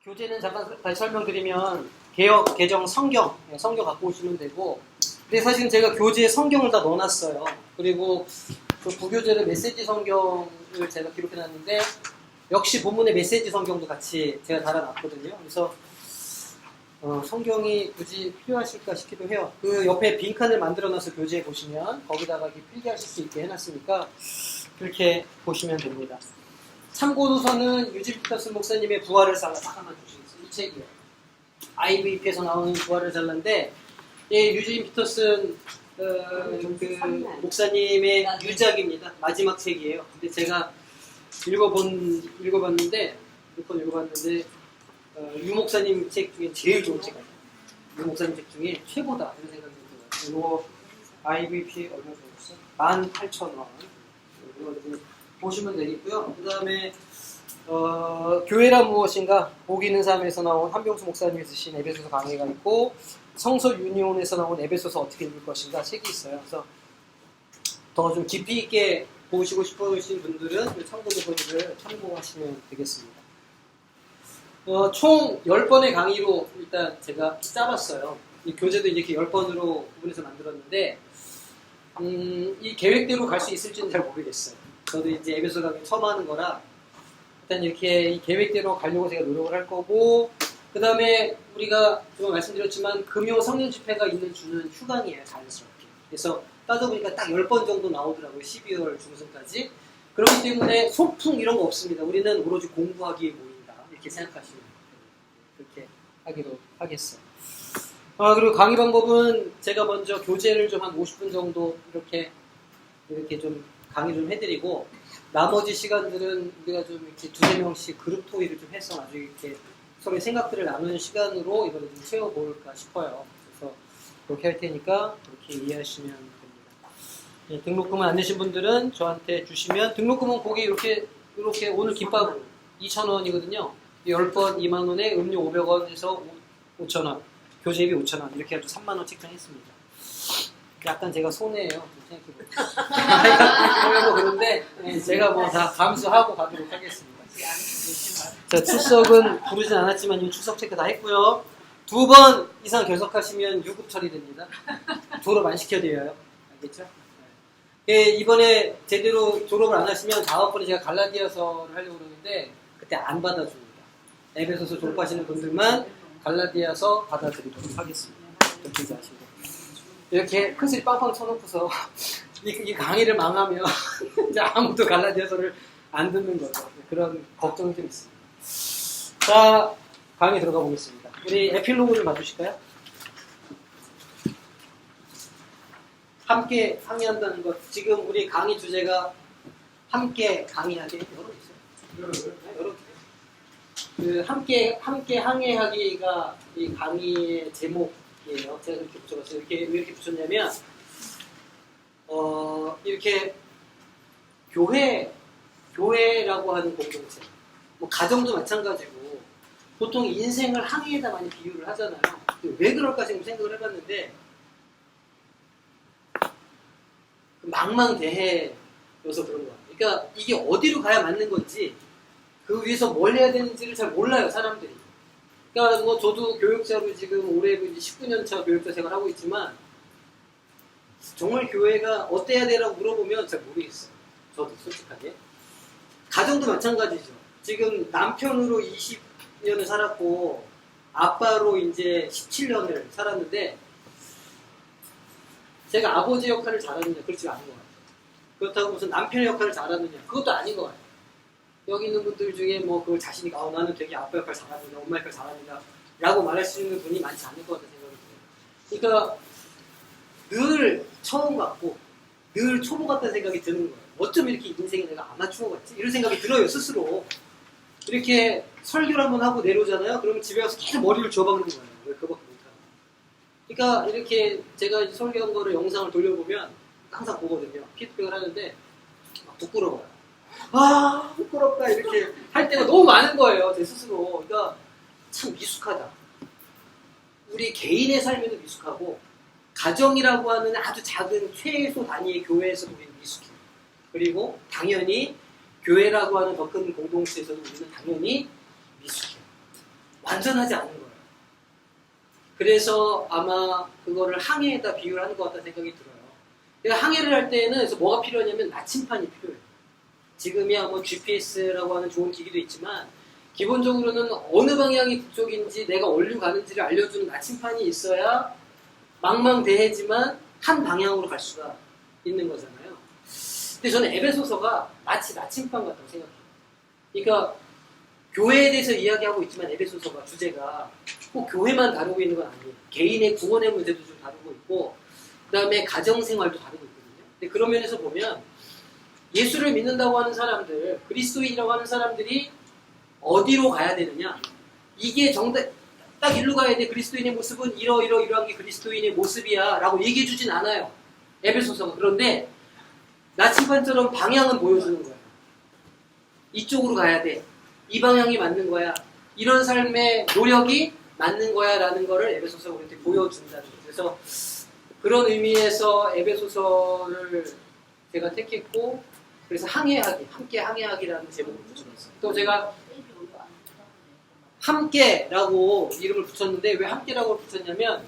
교재는 잠깐 다시 설명드리면 개역, 개정, 성경, 성경 갖고 오시면 되고, 근데 사실은 제가 교재에 성경을 다 넣어놨어요. 그리고 그 부교재를 메시지 성경을 제가 기록해놨는데 역시 본문의 메시지 성경도 같이 제가 달아놨거든요. 그래서 성경이 굳이 필요하실까 싶기도 해요. 그 옆에 빈칸을 만들어놔서 교재에 보시면 거기다가 필기하실 수 있게 해놨으니까 그렇게 보시면 됩니다. 참고도서는 유진 피터슨 목사님의 부활을 잘라 하나만 주시겠어요? 이 책이에요. IVP에서 나오는 부활을 잘라인데 유진 피터슨 그 목사님의 유작입니다. 마지막 책이에요. 근데 제가 읽어봤는데 몇 번 읽어봤는데 유 목사님 책 중에 제일 좋은 책이에요. 유 목사님 책 중에 최고다 이런 생각이 들어요. 이거 IVP 얼마 줬어? 18,000원. 이거 보시면 되겠고요. 그 다음에 교회란 무엇인가? 복 있는 삶에서 나온 한병수 목사님이 쓰신 에베소서 강의가 있고 성서 유니온에서 나온 에베소서 어떻게 읽을 것인가 책이 있어요. 그래서 더 좀 깊이 있게 보시고 싶으신 분들은 참고도서를 참고하시면 되겠습니다. 총 10번의 강의로 일단 제가 짜봤어요. 이 교재도 이렇게 10번으로 구분해서 만들었는데 이 계획대로 갈 수 있을지는 잘 모르겠어요. 저도 이제 에베소 강의 처음 하는 거라 일단 이렇게 이 계획대로 가려고 제가 노력을 할 거고, 그 다음에 우리가 지금 말씀드렸지만 금요 성령 집회가 있는 주는 휴강이에요, 자연스럽게. 그래서 따져보니까 딱 10번 정도 나오더라고요, 12월 중순까지. 그렇기 때문에 소풍 이런 거 없습니다. 우리는 오로지 공부하기에 모인다, 이렇게 생각하시면 그렇게 하기로 하겠어요. 그리고 강의 방법은 제가 먼저 교재를 좀 한 50분 정도 이렇게 좀 강의 좀 해드리고, 나머지 시간들은 우리가 좀 이렇게 두세 명씩 그룹 토의를 좀 해서 아주 이렇게 서로의 생각들을 나누는 시간으로 이번에 좀 채워볼까 싶어요. 그래서 그렇게 할 테니까 그렇게 이해하시면 됩니다. 등록금을 안 내신 분들은 저한테 주시면, 등록금은 거기 이렇게 오늘 김밥 2,000원이거든요. 10번 2만원에 음료 500원에서 5,000원, 교재비 5,000원 이렇게 해서 3만원 책정했습니다. 약간 제가 손해예요. 생각해보면. 그런데 제가 뭐 다 감수하고 가도록 하겠습니다. 자, 출석은 부르진 않았지만 이 출석 체크 다 했고요. 2번 이상 결석하시면 유급 처리됩니다. 졸업 안 시켜드려요. 알겠죠? 이번에 제대로 졸업을 안 하시면 다음번에 제가 갈라디아서를 하려고 그러는데 그때 안 받아줍니다. 에베소서 졸업하시는 분들만 갈라디아서 받아드리도록 하겠습니다. 그렇게 아시고. 이렇게 큰소리 빵빵 쳐놓고서 이 강의를 망하면 이제 아무도 갈라디아서를 안 듣는 거죠. 그런 걱정이 좀 있습니다. 자, 강의 들어가 보겠습니다. 우리 에필로그 좀 봐주실까요? 함께 항해한다는 것. 지금 우리 강의 주제가 함께 강의하기. 열어주세요. 그 함께 항해하기가 이 강의의 제목. 제가 이렇게 붙여봤어요. 왜 이렇게 붙였냐면, 이렇게 교회라고 하는 공동체, 뭐 가정도 마찬가지고, 보통 인생을 항해에다 많이 비유를 하잖아요. 왜 그럴까 생각을 해봤는데, 망망대해여서 그런 거야. 그러니까 이게 어디로 가야 맞는 건지, 그 위해서 뭘 해야 되는지를 잘 몰라요, 사람들이. 그러니까 뭐 저도 교육자로 지금 올해 19년차 교육자 생활을 하고 있지만 정말 교회가 어때야 되라고 물어보면 잘 모르겠어요. 저도 솔직하게. 가정도 마찬가지죠. 지금 남편으로 20년을 살았고 아빠로 이제 17년을 살았는데 제가 아버지 역할을 잘하느냐? 그렇지 않은 것 같아요. 그렇다고 무슨 남편의 역할을 잘하느냐? 그것도 아닌 것 같아요. 여기 있는 분들 중에 뭐 그걸 자신이 나는 되게 아빠 역할 잘하느냐, 엄마 역할 잘하느냐 라고 말할 수 있는 분이 많지 않을 것 같다는 생각이 들어요. 그러니까 늘 처음 같고 늘 초보 같다는 생각이 드는 거예요. 어쩜 이렇게 인생에 내가 아마추어 같지? 이런 생각이 들어요, 스스로. 이렇게 설교를 한번 하고 내려오잖아요. 그러면 집에 가서 계속 머리를 줘박는 거예요. 왜 그거밖에 못하나. 그러니까 이렇게 제가 설교한 거를 영상을 돌려보면 항상 보거든요. 피드백을 하는데 막 부끄러워요. 부끄럽다 이렇게 할 때가 너무 많은 거예요, 제 스스로. 그러니까 참 미숙하다. 우리 개인의 삶에도 미숙하고 가정이라고 하는 아주 작은 최소 단위의 교회에서도 우리는 미숙해요. 그리고 당연히 교회라고 하는 더 큰 공동체에서도 우리는 당연히 미숙해요. 완전하지 않은 거예요. 그래서 아마 그거를 항해에다 비유를 하는 것 같다는 생각이 들어요. 그러니까 항해를 할 때는 그래서 뭐가 필요하냐면 나침판이 필요해요. 지금이야 뭐 GPS라고 하는 좋은 기기도 있지만 기본적으로는 어느 방향이 북쪽인지 내가 어디로 가는지를 알려주는 나침판이 있어야 망망대해지만 한 방향으로 갈 수가 있는 거잖아요. 근데 저는 에베소서가 마치 나침판 같다고 생각해요. 그러니까 교회에 대해서 이야기하고 있지만 에베소서가 주제가 꼭 교회만 다루고 있는 건 아니에요. 개인의 구원의 문제도 좀 다루고 있고 그 다음에 가정생활도 다루고 있거든요. 근데 그런 면에서 보면 예수를 믿는다고 하는 사람들, 그리스도인이라고 하는 사람들이 어디로 가야 되느냐? 이게 정답, 딱 일로 가야 돼. 그리스도인의 모습은 이러한 게 그리스도인의 모습이야 라고 얘기해 주진 않아요. 에베소서가. 그런데 나침반처럼 방향은 보여주는 거예요. 이쪽으로 가야 돼. 이 방향이 맞는 거야. 이런 삶의 노력이 맞는 거야 라는 거를 에베소서가 우리한테 보여준다는 거죠. 그래서 그런 의미에서 에베소서를 제가 택했고 그래서 항해하기, 함께 항해하기라는 제목을 붙여놨어요. 또 제가 함께라고 이름을 붙였는데 왜 함께라고 붙였냐면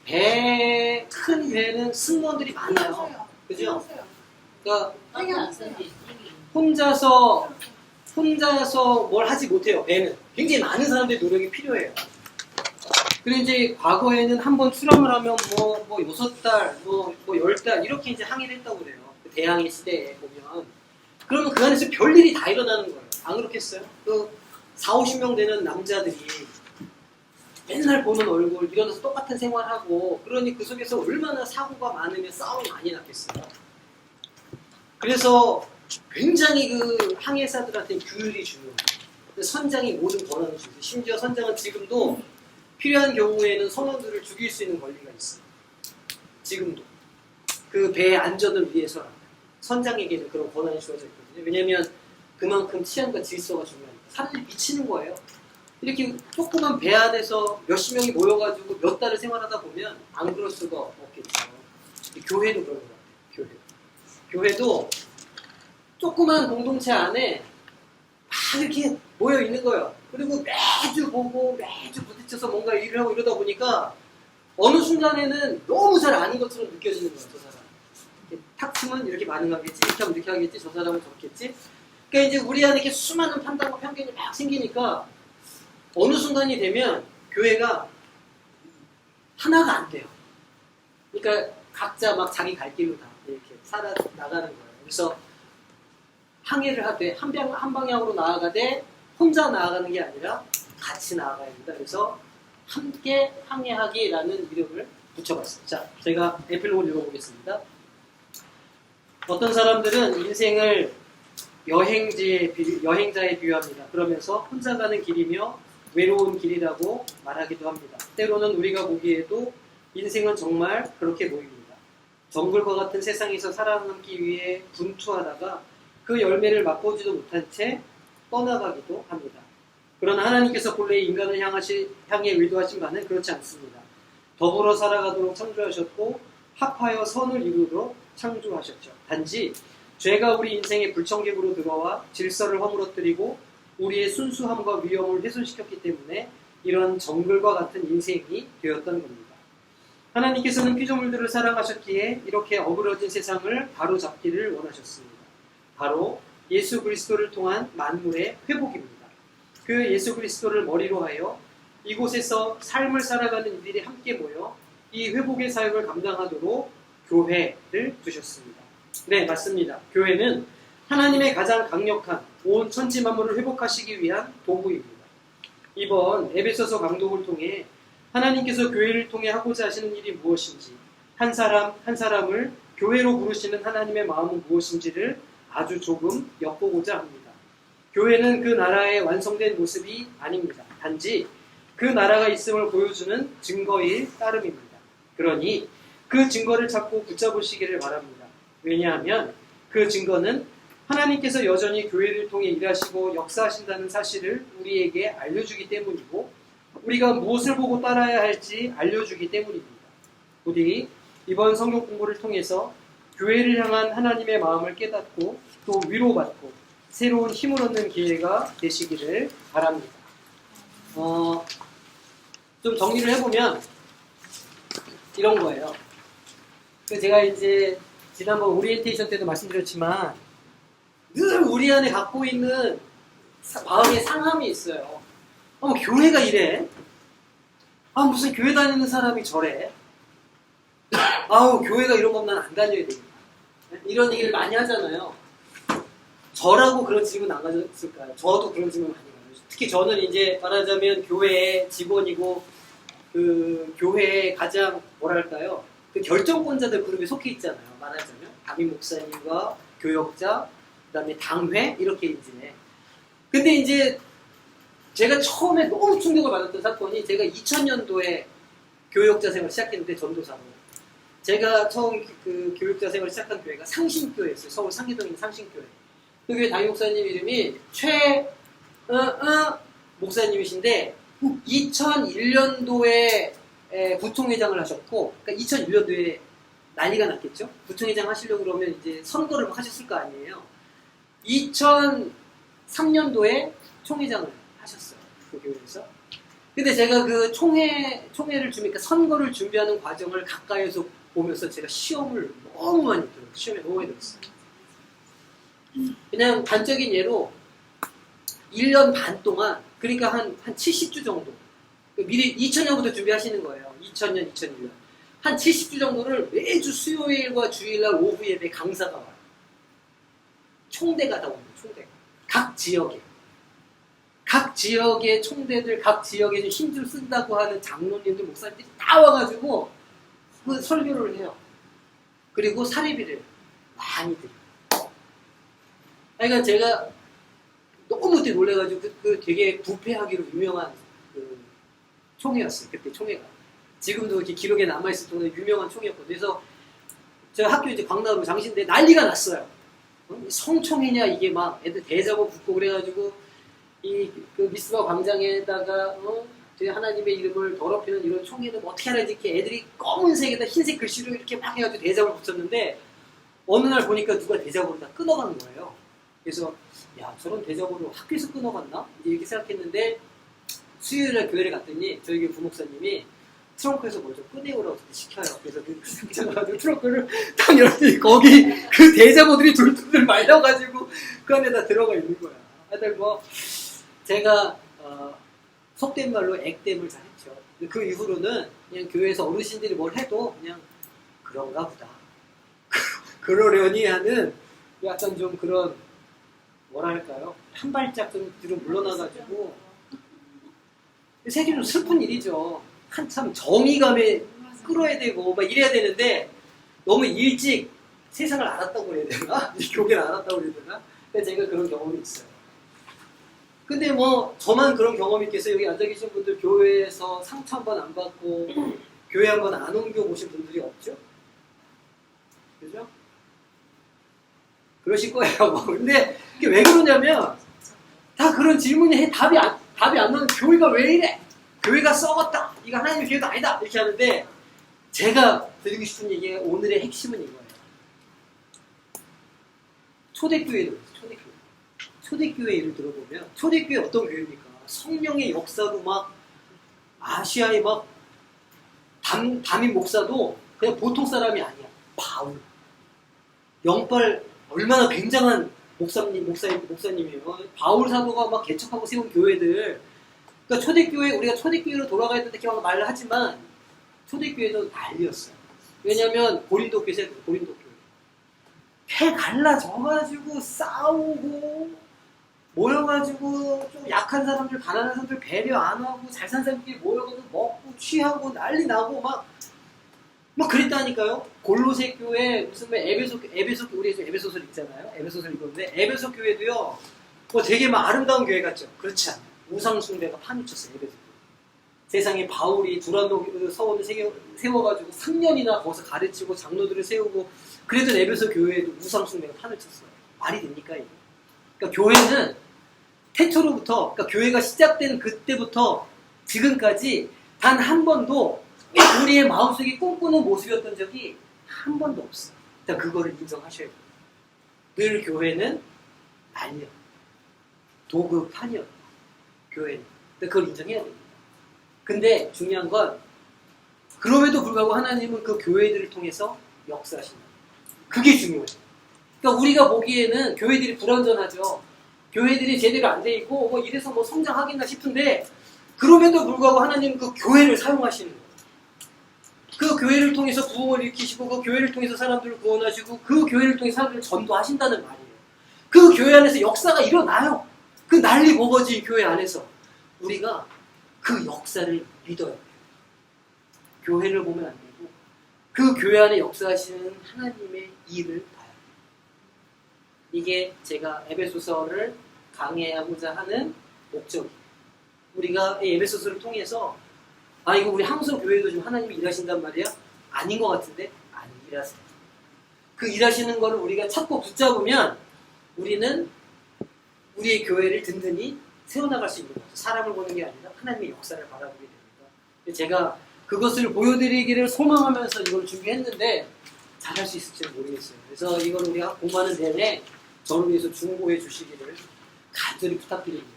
큰 배는 승무원들이 많아요. 그죠? 그러니까 혼자서 뭘 하지 못해요. 배는 굉장히 많은 사람들의 노력이 필요해요. 그리고 이제 과거에는 한번 출항을 하면 뭐 6달, 뭐 10달 이렇게 이제 항해를 했다고 그래요. 그 대항해 시대에 보면 그러면 그 안에서 별일이 다 일어나는 거예요. 안 그렇겠어요? 그 40-50명 되는 남자들이 맨날 보는 얼굴 일어나서 똑같은 생활하고 그러니 그 속에서 얼마나 사고가 많으면 싸움이 많이 났겠어요. 그래서 굉장히 그 항해사들한테 규율이 중요해요. 선장이 모든 권한을 주고 심지어 선장은 지금도 필요한 경우에는 선원들을 죽일 수 있는 권리가 있어요. 지금도. 그 배의 안전을 위해서라면 선장에게는 그런 권한이 주어져 있거든요. 왜냐하면 그만큼 치안과 질서가 중요하니까. 사람들이 미치는 거예요. 이렇게 조그만 배 안에서 몇십 명이 모여가지고 몇 달을 생활하다 보면 안 그럴 수가 없겠죠. 교회도 그런 것 같아요. 교회도 조그만 공동체 안에 막 이렇게 모여 있는 거예요. 그리고 매주 보고 매주 부딪혀서 뭔가 일을 하고 이러다 보니까 어느 순간에는 너무 잘 아는 것처럼 느껴지는 거예요. 저 사람. 탁 치면 이렇게 반응하겠지, 이렇게 하면 이렇게 하겠지, 저 사람은 저렇겠지. 그러니까 이제 우리 안에 이렇게 수많은 판단과 편견이 막 생기니까 어느 순간이 되면 교회가 하나가 안 돼요. 그러니까 각자 막 자기 갈 길로 다 이렇게 살아 나가는 거예요. 그래서 항해를 하되 한 방향으로 나아가되 혼자 나아가는 게 아니라 같이 나아가야 된다. 그래서 함께 항해하기라는 이름을 붙여봤습니다. 자, 제가 에필로그를 읽어보겠습니다. 어떤 사람들은 인생을 여행자에 비유합니다. 그러면서 혼자 가는 길이며 외로운 길이라고 말하기도 합니다. 때로는 우리가 보기에도 인생은 정말 그렇게 보입니다. 정글과 같은 세상에서 살아남기 위해 분투하다가 그 열매를 맛보지도 못한 채 떠나가기도 합니다. 그러나 하나님께서 본래 인간을 향해 의도하신 바는 그렇지 않습니다. 더불어 살아가도록 창조하셨고 합하여 선을 이루도록 창조하셨죠. 단지 죄가 우리 인생의 불청객으로 들어와 질서를 허물어뜨리고 우리의 순수함과 위엄을 훼손시켰기 때문에 이런 정글과 같은 인생이 되었던 겁니다. 하나님께서는 피조물들을 사랑하셨기에 이렇게 어그러진 세상을 바로잡기를 원하셨습니다. 바로 예수 그리스도를 통한 만물의 회복입니다. 그 예수 그리스도를 머리로 하여 이곳에서 삶을 살아가는 이들이 함께 모여 이 회복의 사역을 감당하도록 교회를 두셨습니다. 네, 맞습니다. 교회는 하나님의 가장 강력한 온 천지 만물을 회복하시기 위한 도구입니다. 이번 에베소서 강독을 통해 하나님께서 교회를 통해 하고자 하시는 일이 무엇인지, 한 사람 한 사람을 교회로 부르시는 하나님의 마음은 무엇인지를 아주 조금 엿보고자 합니다. 교회는 그 나라의 완성된 모습이 아닙니다. 단지 그 나라가 있음을 보여주는 증거일 따름입니다. 그러니 그 증거를 찾고 붙잡으시기를 바랍니다. 왜냐하면 그 증거는 하나님께서 여전히 교회를 통해 일하시고 역사하신다는 사실을 우리에게 알려주기 때문이고 우리가 무엇을 보고 따라야 할지 알려주기 때문입니다. 부디 이번 성경 공부를 통해서 교회를 향한 하나님의 마음을 깨닫고 또 위로받고 새로운 힘을 얻는 기회가 되시기를 바랍니다. 좀 정리를 해보면 이런 거예요. 제가 이제 지난번 오리엔테이션 때도 말씀드렸지만 늘 우리 안에 갖고 있는 마음의 상함이 있어요. 교회가 이래. 무슨 교회 다니는 사람이 저래. 교회가 이런 건 난 안 다녀야 되겠다. 이런 얘기를 많이 하잖아요. 저라고 그런 질문 안 가졌을까요? 저도 그런 질문 많이 가요. 특히 저는 이제 말하자면 교회의 직원이고 그 교회의 가장 뭐랄까요? 그 결정권자들 그룹에 속해 있잖아요. 말하자면 담임 목사님과 교역자, 그다음에 당회 이렇게 이제. 근데 이제 제가 처음에 너무 충격을 받았던 사건이 제가 2000년도에 교역자 생활을 시작했는데 전도사로. 제가 처음 그 교육자 생활을 시작한 교회가 상신교회였어요. 서울 상계동에 있는 상신교회. 그 교회 담임 목사님 이름이 목사님이신데 2001년도에 부총회장을 하셨고, 그러니까 2001년도에 난리가 났겠죠. 부총회장 하시려고 그러면 이제 선거를 하셨을 거 아니에요. 2003년도에 총회장을 하셨어요. 그 교회에서. 근데 제가 그 총회를 그러니까 선거를 준비하는 과정을 가까이서 보면서 제가 시험을 너무 많이 들어요. 시험에 너무 많이 들었어요. 그냥 단적인 예로 1년 반 동안, 그러니까 한 70주 정도. 미리 2000년부터 준비하시는 거예요. 2000년, 2001년. 한 70주 정도를 매주 수요일과 주일날 오후 예배 강사가 와요. 총대가 다 옵니다. 총대가. 각 지역에. 각 지역의 총대들, 각 지역에 좀 힘줄 쓴다고 하는 장로님들, 목사님들이 다 와가지고 그 설교를 해요. 그리고 사례비를 많이 드려요. 그러니까 제가 너무 그때 놀래가지고 그 되게 부패하기로 유명한 그 총회였어요. 그때 총회가. 지금도 이렇게 기록에 남아있을 정도로 유명한 총회였거든요. 그래서 제가 학교 이제 광남으로 장신대 난리가 났어요. 성총회냐 이게 막 애들 대자보 붙고 그래가지고 그 미스바 광장에다가 하나님의 이름을 더럽히는 이런 총회는 뭐 어떻게 하는지 이렇게 애들이 검은색에다 흰색 글씨로 이렇게 막 해가지고 대자보를 붙였는데 어느 날 보니까 누가 대자보를 다 끊어간 거예요. 그래서 야 저런 대자보를 학교에서 끊어갔나? 이렇게 생각했는데 수요일에 교회를 갔더니 저희 교회 부목사님이 트렁크에서 뭘 좀 꺼내오라고 시켜요. 그래서 그 상자를 가지고 트렁크를 딱 열더니 거기 그 대자보들이 둘둘 말려가지고 그 안에다 들어가 있는 거야. 하여튼 뭐 제가 속된 말로 액땜을 잘했죠. 그 이후로는 그냥 교회에서 어르신들이 뭘 해도 그냥 그런가 보다. 그러려니 하는 약간 좀 그런 뭐랄까요? 한 발짝 좀 뒤로 물러나가지고 세계 좀 슬픈 일이죠. 한참 정의감에 끌어야 되고 막 이래야 되는데 너무 일찍 세상을 알았다고 해야 되나? 교계를 알았다고 해야 되나? 근데 제가 그런 경험이 있어요. 근데 뭐 저만 그런 경험이 있겠어요? 여기 앉아 계신 분들 교회에서 상처 한 번 안 받고 교회 한 번 안 옮겨 보신 분들이 없죠? 그죠? 그러실 거예요. 뭐. 근데 이게 왜 그러냐면 다 그런 질문이 답이 안 나는 교회가 왜 이래? 교회가 썩었다. 이거 하나님의 교회가 아니다. 이렇게 하는데 제가 드리고 싶은 얘기가 오늘의 핵심은 이거예요. 초대교회는 초대교회 예를 들어보면 초대교회 어떤 교회입니까? 성령의 역사로 막 아시아의 막 담임 목사도 그냥 보통 사람이 아니야. 바울. 영빨 얼마나 굉장한 목사님이에요. 바울 사도가 막 개척하고 세운 교회들. 그러니까 초대교회, 우리가 초대교회로 돌아가야 된다 이렇게 말을 하지만 초대교회도 난리였어요. 왜냐면 고린도 교회. 배 갈라져가지고 싸우고 모여가지고 좀 약한 사람들, 가난한 사람들 배려 안 하고 잘 산 사람들끼리 모여가지고 먹고 취하고 난리 나고 막 그랬다니까요. 골로새 교회 무슨 뭐 에베소 우리 에베소설 있잖아요. 에베소설 읽었는데 에베소 교회도요. 뭐 되게 막 아름다운 교회 같죠. 그렇지 않아요. 우상 숭배가 파묻혔어요. 에베소. 세상에 바울이 두란노 서원을 세워가지고 3년이나 거기서 가르치고 장로들을 세우고 그래도 에베소 교회에도 우상 숭배가 파묻혔어요. 말이 됩니까 이거? 그러니까 교회는 태초로부터 그러니까 교회가 시작된 그때부터 지금까지 단 한 번도 우리의 마음속에 꿈꾸는 모습이었던 적이 한 번도 없어요. 일단 그거를 인정하셔야 돼요. 늘 교회는 아니요. 도급판이었다. 교회는. 그걸 인정해야 됩니다. 근데 중요한 건 그럼에도 불구하고 하나님은 그 교회들을 통해서 역사하신다. 그게 중요해요. 그러니까 우리가 보기에는 교회들이 불완전하죠. 교회들이 제대로 안 돼 있고 뭐 이래서 뭐 성장하겠나 싶은데 그럼에도 불구하고 하나님은 그 교회를 사용하시는 거예요. 그 교회를 통해서 부흥을 일으키시고 그 교회를 통해서 사람들을 구원하시고 그 교회를 통해서 사람들을 전도하신다는 말이에요. 그 교회 안에서 역사가 일어나요. 그 난리 버거진 교회 안에서 우리가 그 역사를 믿어야 돼요. 교회를 보면 안 되고 그 교회 안에 역사하시는 하나님의 일을 봐요. 이게 제가 에베소서를 강해하고자 하는 목적이에요. 우리가 이 에베소서를 통해서 이거 우리 항소 교회도 지금 하나님이 일하신단 말이야? 아닌 것 같은데? 안 일하세요. 그 일하시는 거를 우리가 찾고 붙잡으면 우리는 우리의 교회를 든든히 세워나갈 수 있는 거죠. 사람을 보는 게 아니라 하나님의 역사를 바라보게 됩니다. 제가 그것을 보여드리기를 소망하면서 이걸 준비했는데 잘할 수 있을지는 모르겠어요. 그래서 이걸 우리가 공부하는 내내 저를 위해서 중보해 주시기를 간절히 부탁드립니다.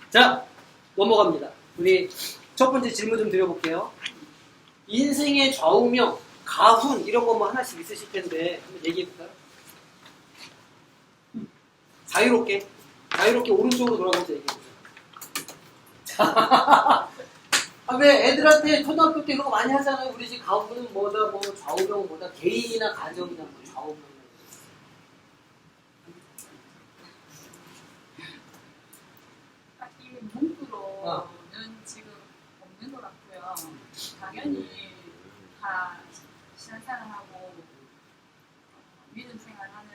자, 넘어갑니다. 우리 첫 번째 질문 좀 드려볼게요. 인생의 좌우명, 가훈 이런 거 뭐 하나씩 있으실 텐데 한번 얘기해볼까요? 자유롭게 오른쪽으로 돌아가면서 얘기해보세요. 왜 애들한테 초등학교 때 그런 거 많이 하잖아요. 우리 집 가훈은 뭐다, 뭐 좌우명 뭐다, 개인이나 가정이나 뭐 좌우명. 이 문구로는 지금 없는 것 같고요. 당연히 다 신앙생활하고 믿음 생활하는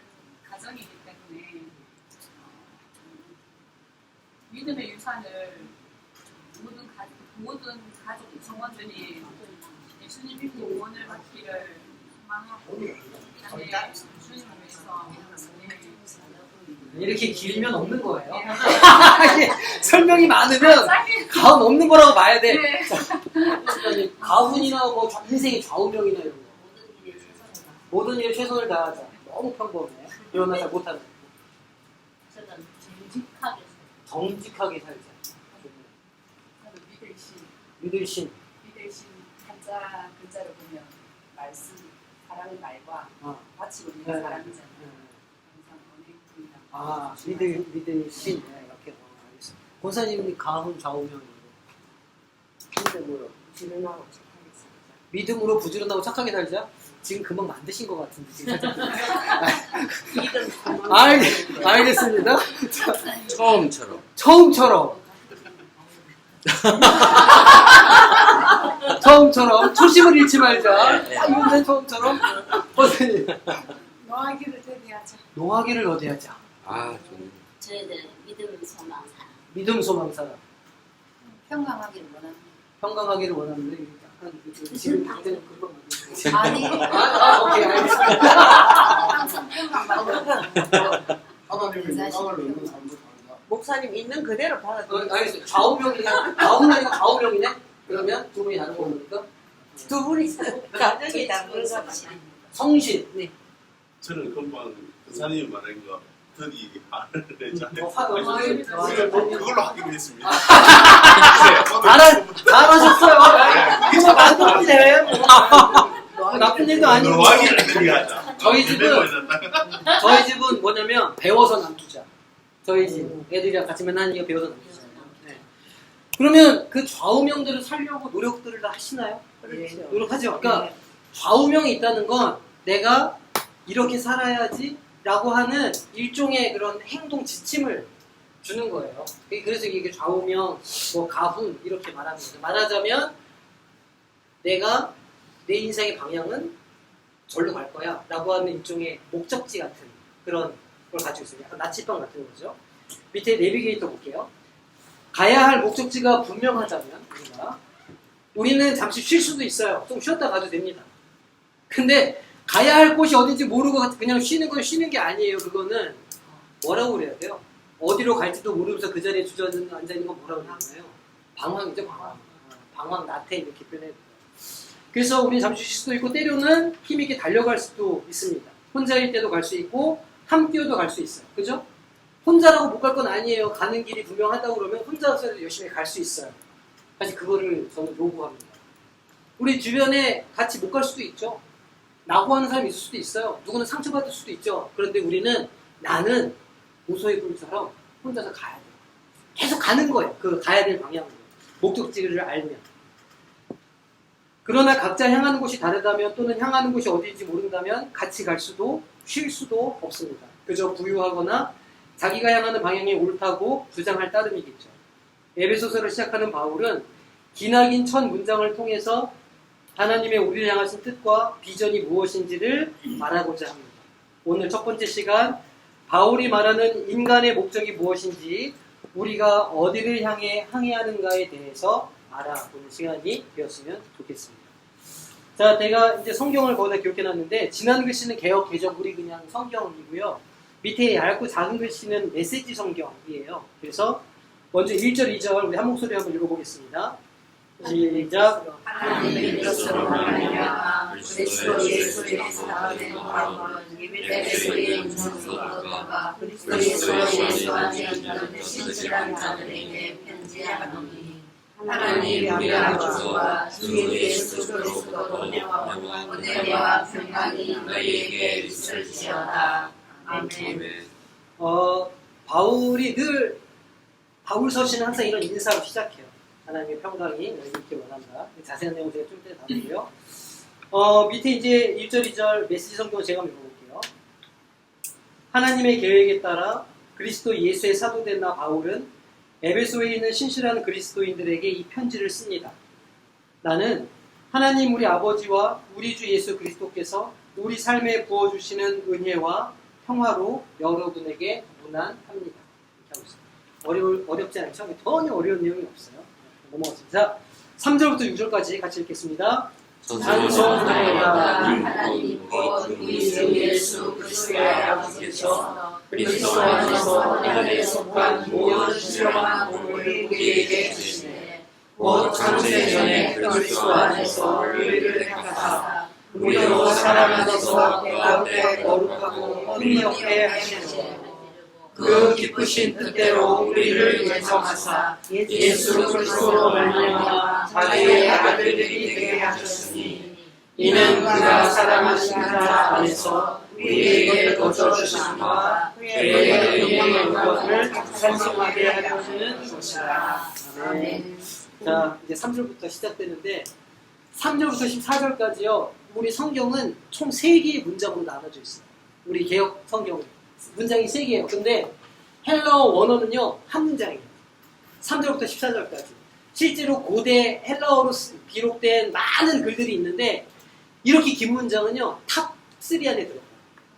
가정이기 때문에 믿음의 유산을 모든 가족 성원들이 예수님 믿고 구원을 받기를 소망하고 그다음에 주님을 위해서 이렇게 길면 없는 거예요. 설명이 많으면 가훈 없는 거라고 봐야 돼. 네. 그러니까 가훈이나 뭐 인생의 좌우명이나 이런 거. 모든 일에 최선을 다하자. 너무 평범해. 이러나 잘 못하는. 저는 정직하게 정직하게 살자. 믿을 신. 한자 글자를 보면 말씀, 사랑의 말과 바치고 있는 네. 사람이잖아요. 항상 믿을 신. 네, 이렇게 알겠습니다. 권사님이 가훈 좌우명이고. 믿음으로 부지런하고 착하게 살자. 믿음으로 부지런하고 착하게 살자. 지금 금방 만드신 것 같은데 지금 살짝. 믿음 알겠습니다. 처음처럼. 처음처럼 초심을 잃지 말자. 이번에 처음처럼. 선생님. 노하기를 대비하자. 노하기를 얻어야자. 좋네. 저희들 믿음 소망 사랑 믿음 소망 사랑. 평강하기를 원합니다. 평강하기를 원하는데 약간 지금 당장 그런 거 아니 오케이 알겠습니다. 항상 평강받는 하나님이 영광을 얻는 삶을 산다. 목사님 있는 그대로 받아들여요. 알겠습니다. 좌우명이네. 가훈아니까 좌우명이네. 그러면 두 분이 다른 겁니까? 두 분이 가정이 다른 거 성신. 저는 금방 권사님이 말한 거 드디 말을 그걸로 하기로 했습니다. 잘하셨어요. 그거 만들었네. 나쁜 일도 아니고. 노하기를 드리하자. 저희 집은 뭐냐면 배워서 남주자. 저희 집 애들이랑 같이 맨날 하니까 배워서 남주자. 네. 그러면 그 좌우명들을 살려고 노력들을 다 하시나요? 그렇죠. 노력하죠. 그러니까 좌우명이 있다는 건 내가 이렇게 살아야지 라고 하는 일종의 그런 행동 지침을 주는 거예요. 그래서 이게 좌우명, 뭐 가훈 이렇게 말하는 거죠. 말하자면 내가 내 인생의 방향은 절로 갈 거야 라고 하는 일종의 목적지 같은 그런 걸 가지고 있어요. 약간 나치빵 같은 거죠. 밑에 내비게이터 볼게요. 가야 할 목적지가 분명하다면 우리는 잠시 쉴 수도 있어요. 좀 쉬었다 가도 됩니다. 근데 가야 할 곳이 어딘지 모르고 그냥 쉬는 건 쉬는 게 아니에요. 그거는 뭐라고 그래야 돼요? 어디로 갈지도 모르면서 그 자리에 주저앉아 있는 건 뭐라고 그러나요? 방황이죠, 방황. 방황, 나태 이렇게 표현해요. 그래서 우리는 잠시 쉴 수도 있고 때로는 힘있게 달려갈 수도 있습니다. 혼자일 때도 갈 수 있고 함께여도 갈 수 있어요. 그죠? 혼자라고 못 갈 건 아니에요. 가는 길이 분명하다고 그러면 혼자서도 열심히 갈 수 있어요. 사실 그거를 저는 요구합니다. 우리 주변에 같이 못 갈 수도 있죠. 낙오하는 사람이 있을 수도 있어요. 누구는 상처받을 수도 있죠. 그런데 우리는 나는 오소의 불처럼 혼자서 가야 돼요. 계속 가는 거예요. 그 가야 될 방향으로. 목적지를 알면. 그러나 각자 향하는 곳이 다르다면 또는 향하는 곳이 어디인지 모른다면 같이 갈 수도 쉴 수도 없습니다. 그저 부유하거나 자기가 향하는 방향이 옳다고 주장할 따름이겠죠. 에베소서를 시작하는 바울은 기나긴 첫 문장을 통해서 하나님의 우리를 향하신 뜻과 비전이 무엇인지를 말하고자 합니다. 오늘 첫 번째 시간 바울이 말하는 인간의 목적이 무엇인지 우리가 어디를 향해 항해하는가에 대해서 알아보는 시간이 되었으면 좋겠습니다. 자, 제가 이제 성경을 거기다 기록해놨는데 지난 글씨는 개역 개정글이 그냥 성경이고요. 밑에 얇고 작은 글씨는 메시지 성경이에요. 그래서 먼저 1절, 2절 우리 한 목소리 한번 읽어보겠습니다. 시작. 하나님의 뜻으로 말하며 그리스도 예수에서 나된 바울은 에베소의 은총소가 그리스도 예수 안에 있는 신실한 자들에게 편지하노니 하나님 우리 아버지와 주 예수 그리스도의 은혜와 평강이 너희에게 있을지어다. 아멘. 바울이 늘 바울서신은 항상 이런 인사로 시작해요. 하나님의 평강이 너희에게 있길 원한다. 자세한 내용 제가 좀 이따 다루고요. 밑에 이제 1절, 2절 메시지 성경을 제가 읽어볼게요. 하나님의 계획에 따라 그리스도 예수의 사도된 나 바울은 에베소에 있는 신실한 그리스도인들에게 이 편지를 씁니다. 나는 하나님 우리 아버지와 우리 주 예수 그리스도께서 우리 삶에 부어주시는 은혜와 평화로 여러분에게 문안합니다. 이렇게 하고 있습니다. 어렵지 않죠? 전혀 어려운 내용이 없어요. 넘어갔습니다. 자, 3절부터 6절까지 같이 읽겠습니다. 찬송하여라 하나님과 우리 주 예수 그리스도의 아버지께서 그리스도 안에서 하늘에 속한 모든 신령한 복을 우리에게 주시네. 곧 창세전에 그리스도 안에서 우리를 택하사 우리로 사랑 안에서 가운데 거룩하고 혼미없게 하시고 그 기쁘신 뜻대로 우리를 예정하사 예수 그리스도로 말미암아 자기의 아들들이 되게 하셨으니 이는 그가 사랑하신 자 안에서 우리에게 거저주심과 그의 영광의 것을 찬송하게 하려는 것이라. 아멘. 자, 이제 3절부터 시작되는데 3절부터 14절까지요. 우리 성경은 총 3개의 문장으로 나눠져 있어요. 우리 개역 성경은 문장이 3개예요. 근데 헬라어 원어는요 한 문장이에요. 3절부터 14절까지. 실제로 고대 헬라어로 기록된 많은 글들이 있는데 이렇게 긴 문장은요 탑 3 안에 들어가요.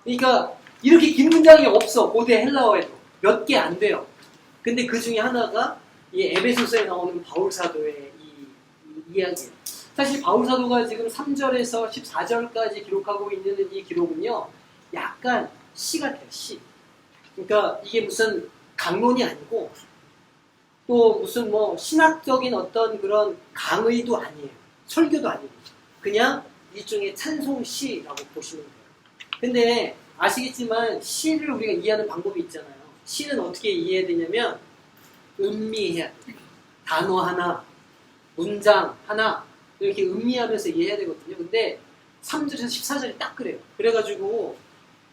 그러니까 이렇게 긴 문장이 없어. 고대 헬라어에도 몇 개 안 돼요. 근데 그 중에 하나가 이 에베소서에 나오는 바울 사도의 이 이야기예요. 사실 바울 사도가 지금 3절에서 14절까지 기록하고 있는 이 기록은요 약간 시 같아요. 시. 그러니까 이게 무슨 강론이 아니고 또 무슨 뭐 신학적인 어떤 그런 강의도 아니에요. 설교도 아니고 그냥 일종의 찬송시라고 보시면 돼요. 근데 아시겠지만 시를 우리가 이해하는 방법이 있잖아요. 시는 어떻게 이해해야 되냐면 음미해야 돼요. 단어 하나, 문장 하나 이렇게 음미하면서 이해해야 되거든요. 근데 3절에서 14절이 딱 그래요. 그래가지고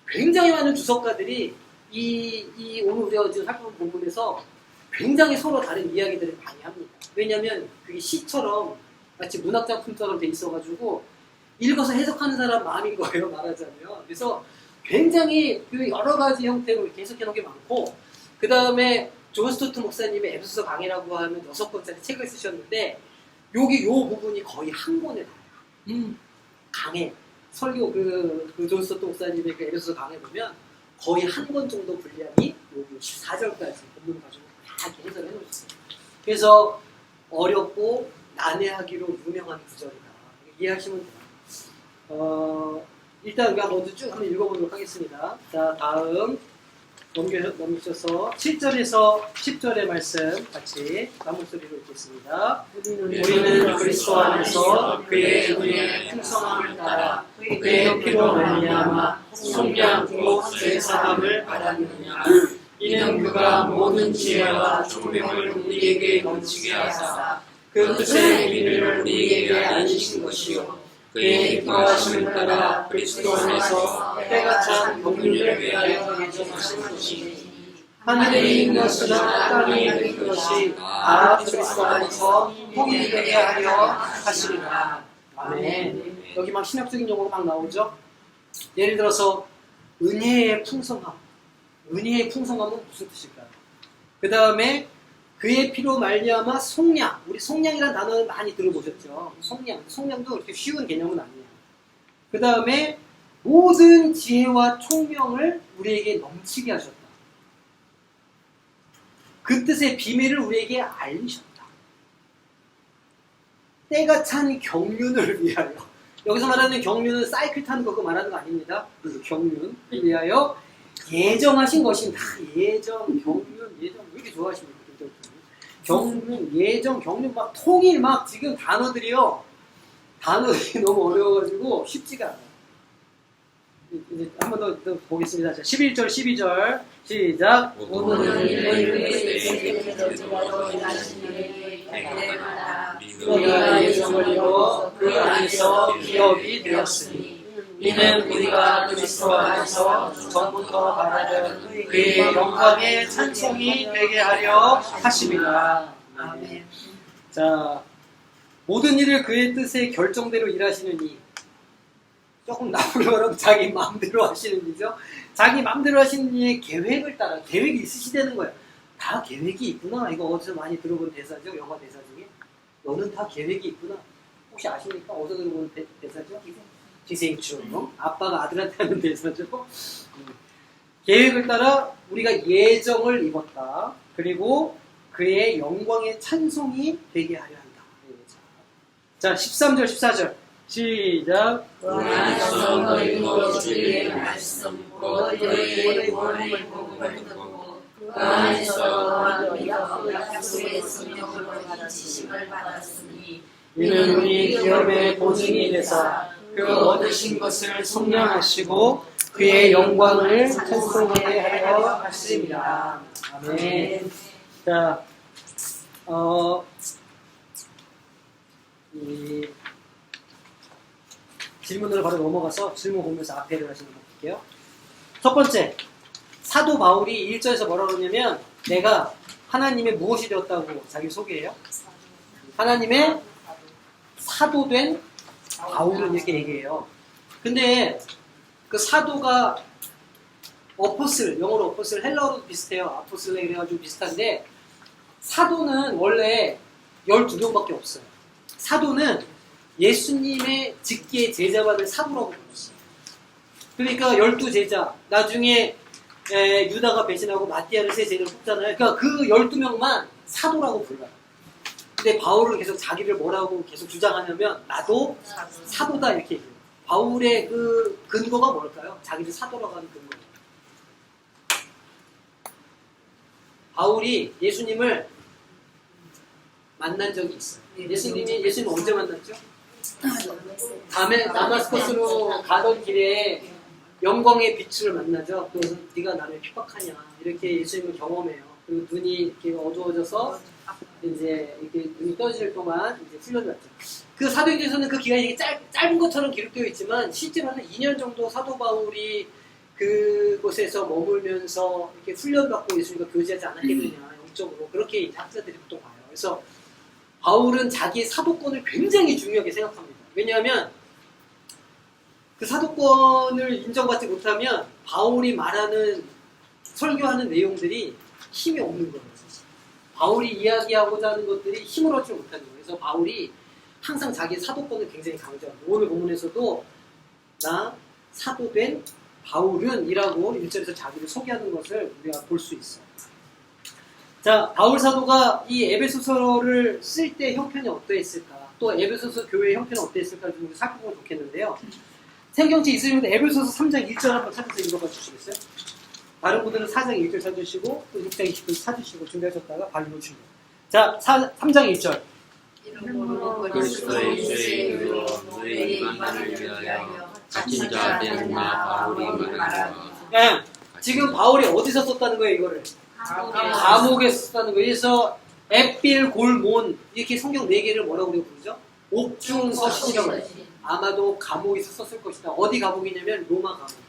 굉장히 많은 주석가들이 이 오늘 우리가 지금 살펴본 본문에서 굉장히 서로 다른 이야기들을 많이 합니다. 왜냐하면 그게 시처럼 마치 문학작품처럼 돼 있어가지고 읽어서 해석하는 사람 마음인 거예요, 말하자면. 그래서 굉장히 그 여러 가지 형태로 이렇게 해석해놓은 게 많고 그 다음에 존 스토트 목사님의 에베소서 강해라고 하는 6권짜리 책을 쓰셨는데 여기 요 부분이 거의 한 권에 나와요. 강해. 설교 그 존 스토트 목사님의 그 에베소서 강해 보면 거의 한 권 정도 분량이 여기 14절까지 본문 가지고 다 이렇게 해석해 놓으셨어요. 그래서 어렵고 난해하기로 유명한 구절이다. 이해하시면 돼요. 일단 우리가 먼저 쭉 한번 읽어보도록 하겠습니다. 자, 다음 넘기셔서 7절에서 10절의 말씀 같이 한 목소리로 읽겠습니다. 우리는 그리스도 안에서 그의 은혜의 풍성함을 따라 그의 피로 말미암아 속량고 죄사함을 받았느냐. 이는 그가 모든 지혜와 총명을 우리에게 넘치게 하사 그 뜻의 비밀을 우리에게 알리신 것이요 그의 기뻐하심을 따라 그리스도 안에서 때가 찬 경륜을 위하여 예정하신 것이니 하늘에 있는 것이나 땅에 있는 것이 다 그리스도 안에서 통일되게 하려 하시리라. 아멘. 여기 막 신학적인 용어로 막 나오죠. 예를 들어서 은혜의 풍성함. 은혜의 풍성함은 무슨 뜻일까요? 그 다음에 그의 피로 말미암아 속량. 우리 속량이라는 단어를 많이 들어보셨죠. 속량. 속량도 그렇게 쉬운 개념은 아니에요. 그 다음에 모든 지혜와 총명을 우리에게 넘치게 하셨다. 그 뜻의 비밀을 우리에게 알리셨다. 때가 찬 경륜을 위하여. 여기서 말하는 경륜은 사이클 타는 거 그거 말하는 거 아닙니다. 경륜을 위하여 예정하신 것입니다. 예정, 경륜, 예정. 왜 이렇게 좋아하십니까? 경륜, 예정, 경륜, 막 통일, 막 지금 단어들이요. 단어들이 너무 어려워가지고 쉽지가 않아요. 이제 한 번 더 보겠습니다. 자, 11절, 12절. 시작. 오늘은 우리가 예정을 이루어 그 안에서 기업이 되었으니 이는 우리가 그리스도 안에서 전부터 바라던 그의 영광의 찬송이 되게 하려 하심이라. 아멘. 자, 모든 일을 그의 뜻의 결정대로 일하시는 이 조금 나쁘게 말하면 자기 마음대로 하시는 이죠. 자기 마음대로 하시는 이의 계획을 따라 계획이 있으시다는 거예요. 다 계획이 있구나. 이거 어디서 많이 들어본 대사죠. 영화 대사 중에. 너는 다 계획이 있구나. 혹시 아십니까? 어디서 들어본 대사죠? 기생충. 아빠가 아들한테 하는 대사죠. 계획을 따라 우리가 예정을 입었다. 그리고 그의 영광의 찬송이 되게 하려 한다. 자, 13절, 14절. 시작. 안에서 너희 주의 말씀 곧 너희의 원의 복음을 듣고 그 안에서 너희가 약속의 성령으로 지식을 받았으니 이는 우리 기업의 보증이 되사 그 얻으신 것을 속량하시고 그의 영광을 찬송하게 하려 하십니다. 아멘. 자, 이 질문으로 바로 넘어가서 질문 보면서 앞에를 하시는 거 볼게요. 첫 번째, 사도 바울이 1절에서 뭐라고 그러냐면 내가 하나님의 무엇이 되었다고 자기 소개해요? 하나님의 사도된 바울은 이렇게 얘기해요. 근데 그 사도가 어포슬, 영어로 어포슬, 헬라어도 비슷해요. 아포슬레 그래가지고 비슷한데 사도는 원래 12명밖에 없어요. 사도는 예수님의 직계 제자받을 사도라고 불렀어요. 그러니까 12제자, 나중에 유다가 배신하고 마띠아를 세 제자를 뽑잖아요. 그러니까 그 12명만 사도라고 불러요. 근데 바울은 계속 자기를 뭐라고 계속 주장하냐면 나도 사도다 이렇게 얘기해요. 바울의 그 근거가 뭘까요? 자기를 사도라고 하는 근거. 바울이 예수님을 만난 적이 있어요. 예수님 언제 만났죠? 다마스커스로 가던 길에 영광의 빛을 만나죠. 그래서 네가 나를 핍박하냐 이렇게 예수님을 경험해요. 그리고 눈이 이렇게 어두워져서 이제 이렇게 눈이 떠질 동안 이제 훈련받죠. 그 사도행전에서는 그 기간이 짧은 것처럼 기록되어 있지만 실제로는 2년 정도 사도 바울이 그곳에서 머물면서 이렇게 훈련받고 예수님과 교제하지 않았겠느냐 영적으로 그렇게 학자들이 보통 봐요. 그래서 바울은 자기의 사도권을 굉장히 중요하게 생각합니다. 왜냐하면 그 사도권을 인정받지 못하면 바울이 말하는 설교하는 내용들이 힘이 없는 거예요. 바울이 이야기하고자 하는 것들이 힘을 얻지 못하는 거예요. 그래서 바울이 항상 자기의 사도권을 굉장히 강조합니다. 오늘 본문에서도 나 사도된 바울은 이라고 1절에서 자기를 소개하는 것을 우리가 볼 수 있어요. 자, 바울 사도가 이 에베소서를 쓸 때 형편이 어떠했을까? 또 에베소서 교회의 형편이 어떠했을까? 좀 살펴보면 좋겠는데요. 생경치 있으면 에베소서 3장 1절 한번 찾아서 읽어봐 주시겠어요? 다른 분들은 4장 1절 찾으시고 또 6장 20절 찾으시고 준비하셨다가 바로 놓으시고. 자, 3장 1절. 그리스도의 죄로 너희 이만을 위하여 갇힌 자 된 나 바울이 말하노라. 네, 지금 바울이 어디서 썼다는 거예요, 이거를? 감옥에 썼다는 거예요. 그래서 에필, 골, 몬 이렇게 성경 4개를 뭐라고 우리가 부르죠? 옥중서신이라고 해요. 아마도 감옥에서 썼을 것이다. 어디 감옥이냐면 로마 감옥이에요.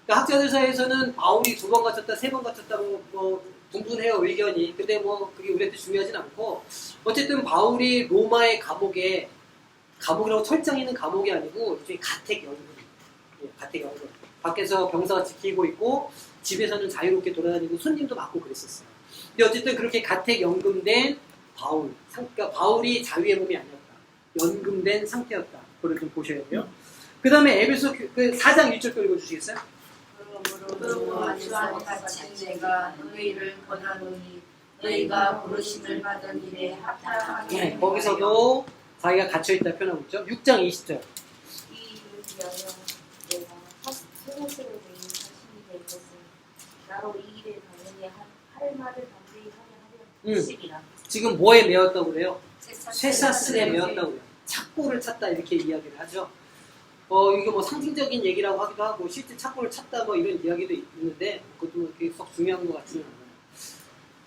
그러니까 학자들 사이에서는 바울이 2번 갇혔다, 3번 갇혔다 뭐 분분해요 의견이. 근데 뭐 그게 우리한테 중요하진 않고 어쨌든 바울이 로마의 감옥이라고 철장 있는 감옥이 아니고 일종의 가택연금. 예, 가택연금. 밖에서 병사가 지키고 있고 집에서는 자유롭게 돌아다니고 손님도 받고 그랬었어요. 근데 어쨌든 그렇게 가택연금된 바울. 그러니까 바울이 자유의 몸이 아니었다. 연금된 상태였다. 그걸 좀 보셔야 돼요. 그 다음에 에베소 그 4장 1절 읽어주시겠어요? 그러므로 주와 같이 내가 너희를 권하노니 너희가 부르심을 받은 일에 합당하게 네, 거기서도 자기가 갇혀있다 표현하고 있죠. 6장 20절. 이 일을 위하여 내가 소고스로 된 자신이 될 것은 나로 이 일에 당연히 할 말을 담대히 하려 하십이라. 지금 뭐에 매였다고 그래요? 쇠사슬에 매였다고 그래요. 착고를 찾다 이렇게 이야기를 하죠. 이게 뭐 상징적인 얘기라고 하기도 하고 실제 착고를 찾다 뭐 이런 이야기도 있는데 그것도 뭐 그렇게 썩 중요한 것 같지는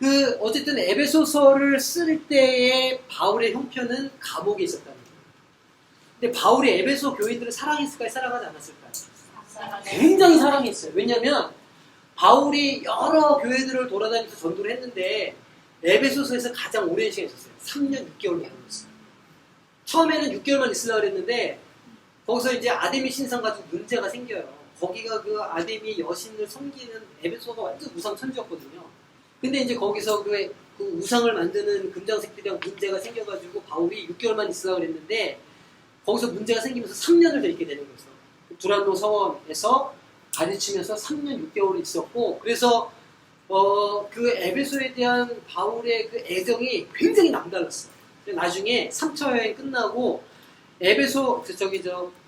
않아요. 어쨌든 에베소서를 쓸 때의 바울의 형편은 감옥에 있었다는 거예요. 근데 바울이 에베소 교인들을 사랑했을까요? 사랑하지 않았을까요? 굉장히 사랑했어요. 왜냐하면 바울이 여러 교회들을 돌아다니면서 전도를 했는데 에베소서에서 가장 오랜 시간 있었어요. 3년 6개월을 걸렸어요. 처음에는 6개월만 있으려고 했는데 거기서 이제 아데미 신상 가지고 문제가 생겨요. 거기가 그 아데미 여신을 섬기는 에베소가 완전 우상천지였거든요. 근데 이제 거기서 그 우상을 만드는 금장색들이랑 문제가 생겨가지고 바울이 6개월만 있으려고 했는데 거기서 문제가 생기면서 3년을 더 있게 되는 거죠. 두란노 서원에서 가르치면서 3년 6개월을 있었고 그래서 그 에베소에 대한 바울의 그 애정이 굉장히 남달랐어요. 나중에 3차 여행 끝나고 에베소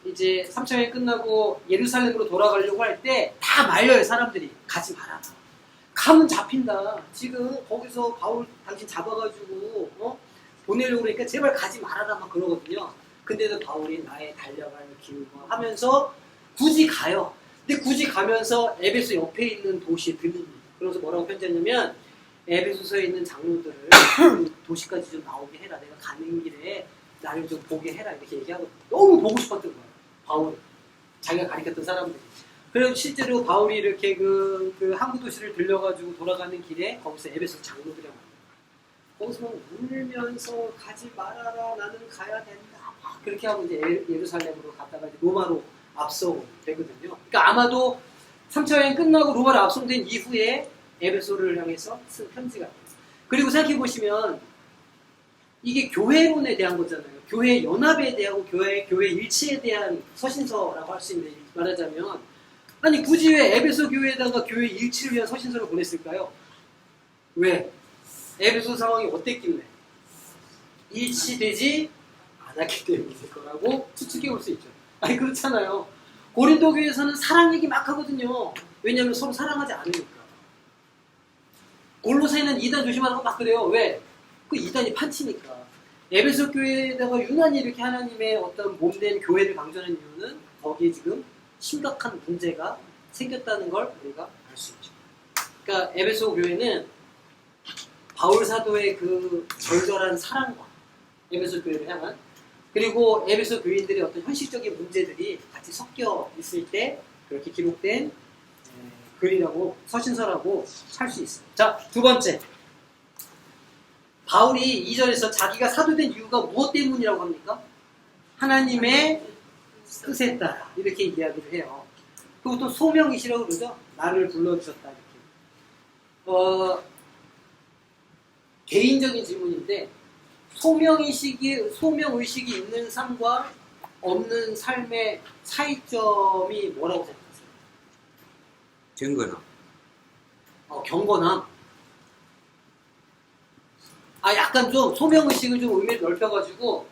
이제 3차 여행 끝나고 예루살렘으로 돌아가려고 할 때 다 말려요. 사람들이 가지 마라. 가면 잡힌다. 지금 거기서 바울 당신 잡아가지고 보내려고 그러니까 제발 가지 말아라 막 그러거든요. 근데도 바울이 나의 달려갈 기울과 하면서 굳이 가요. 근데 굳이 가면서 에베소 옆에 있는 도시에 들립니다. 그래서 뭐라고 편지했냐면 에베소서에 있는 장로들을 그 도시까지 좀 나오게 해라. 내가 가는 길에 나를 좀 보게 해라. 이렇게 얘기하고 너무 보고 싶었던 거예요. 바울. 자기가 가르쳤던 사람들이. 그래서 실제로 바울이 이렇게 그 항구 도시를 들려가지고 돌아가는 길에 거기서 에베소 장로들이랑 거기서 막 울면서 가지 말아라. 나는 가야 된다. 그렇게 하고 이제 예루살렘으로 갔다가 이제 로마로 압송되거든요. 그러니까 아마도 3차 여행 끝나고 로마로 압송된 이후에 에베소를 향해서 쓴 편지가. 그리고 생각해보시면 이게 교회론에 대한 거잖아요. 교회 연합에 대하고 교회 일치에 대한 서신서라고 할 수 있는데 말하자면 아니 굳이 왜 에베소 교회에다가 교회 일치를 위한 서신서를 보냈을까요? 왜? 에베소 상황이 어땠길래? 일치되지 않았기 때문일 거라고 추측해 볼 수 있죠. 아니 그렇잖아요. 고린도 교회에서는 사랑 얘기 막 하거든요. 왜냐하면 서로 사랑하지 않으니까. 골로새는 이단 조심하라고 막 그래요. 왜? 그 이단이 판치니까. 에베소 교회에다가 유난히 이렇게 하나님의 어떤 몸된 교회를 강조하는 이유는 거기에 지금 심각한 문제가 생겼다는 걸 우리가 알 수 있죠. 그러니까 에베소 교회는 바울 사도의 그 절절한 사랑과 에베소 교회를 향한 그리고 에베소 교인들의 어떤 현실적인 문제들이 같이 섞여 있을 때 그렇게 기록된 글이라고 서신서라고 할 수 있어요. 자, 두 번째. 바울이 2절에서 자기가 사도된 이유가 무엇 때문이라고 합니까? 하나님의 뜻에 따라 이렇게 이야기를 해요. 그것도 소명이시라고 그러죠. 나를 불러주셨다 이렇게. 개인적인 질문인데 소명의식이 있는 삶과 없는 삶의 차이점이 뭐라고 생각하세요? 경건함. 경건함. 약간 좀 소명의식을 좀 의미를 넓혀가지고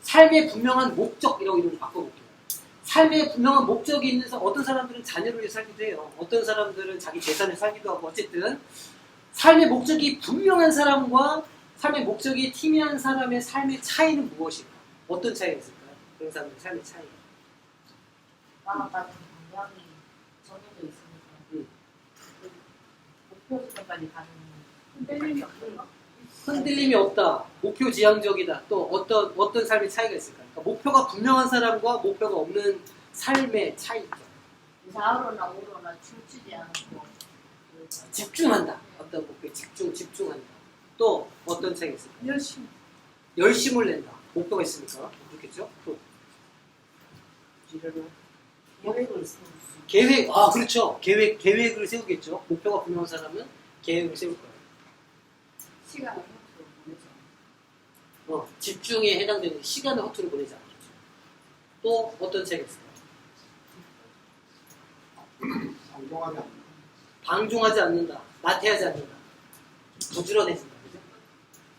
삶의 분명한 목적이라고 이름을 바꿔볼게요. 삶의 분명한 목적이 있는 사람, 어떤 사람들은 자녀를 위해 살기도 해요. 어떤 사람들은 자기 재산을 살기도 하고 어쨌든 삶의 목적이 분명한 사람과 삶의 목적이 희미한 사람의 삶의 차이는 무엇일까? 어떤 차이가 있을까요? 그런 사람들의 삶의 차이. 마음 같은 방향이 정해져 있으니까 그 목표 지점까지 가는 흔들림이 없는 거? 흔들림이 없다. 목표 지향적이다. 또 어떤 삶의 차이가 있을까? 그러니까 목표가 분명한 사람과 목표가 없는 삶의 차이점. 좌우로나 우로나 춤추지 않고 집중한다. 어떤 목표에 집중한다. 또 어떤 차이가 있을까? 열심히 열심을 낸다. 목표가 있으니까 그렇겠죠? 또 계획을 세우고 계획, 그렇죠. 계획을 세우겠죠. 목표가 분명한 사람은 계획을 세울 거예요. 시간을 허투루 보내죠. 집중에 해당되는 시간을 허투루 보내지 않겠죠. 또 어떤 차이가 있을까요? 방종하지 않는다. 나태하지 않는다. 부지런해진다. 그죠?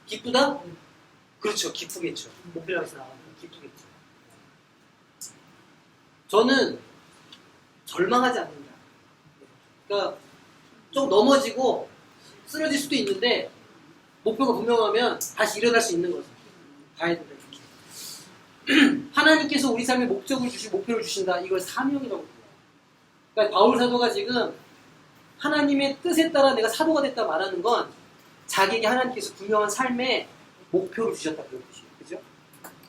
기쁘다? 그렇죠. 기쁘겠죠. 목표를 향해서 나가는 건 기쁘겠죠. 저는 절망하지 않는다. 그러니까 좀 넘어지고 쓰러질 수도 있는데 목표가 분명하면 다시 일어날 수 있는 거죠. 봐야 된다. 이렇게. 하나님께서 우리 삶에 목적을 주시고 목표를 주신다. 이걸 사명이라고 불러요. 그러니까 바울 사도가 지금 하나님의 뜻에 따라 내가 사도가 됐다 말하는 건 자기에게 하나님께서 분명한 삶의 목표를 주셨다 그런 뜻이에요. 그죠?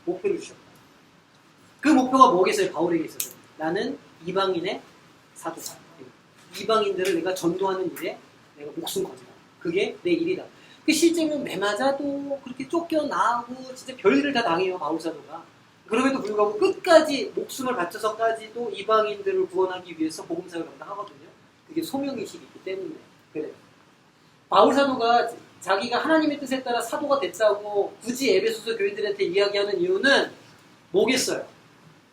목표를 주셨다. 그 목표가 뭐겠어요? 바울에게 있어서. 나는 이방인의 사도다. 이방인들을 내가 전도하는 일에 내가 목숨 건다. 그게 내 일이다. 그 실제로 매 맞아도 그렇게 쫓겨나고 진짜 별일을 다 당해요. 바울 사도가. 그럼에도 불구하고 끝까지 목숨을 바쳐서까지도 이방인들을 구원하기 위해서 복음사역을 감당하거든요. 그게 소명의식이 있기 때문에 그래요. 바울 사도가 자기가 하나님의 뜻에 따라 사도가 됐다고 굳이 에베소서 교인들한테 이야기하는 이유는 뭐겠어요?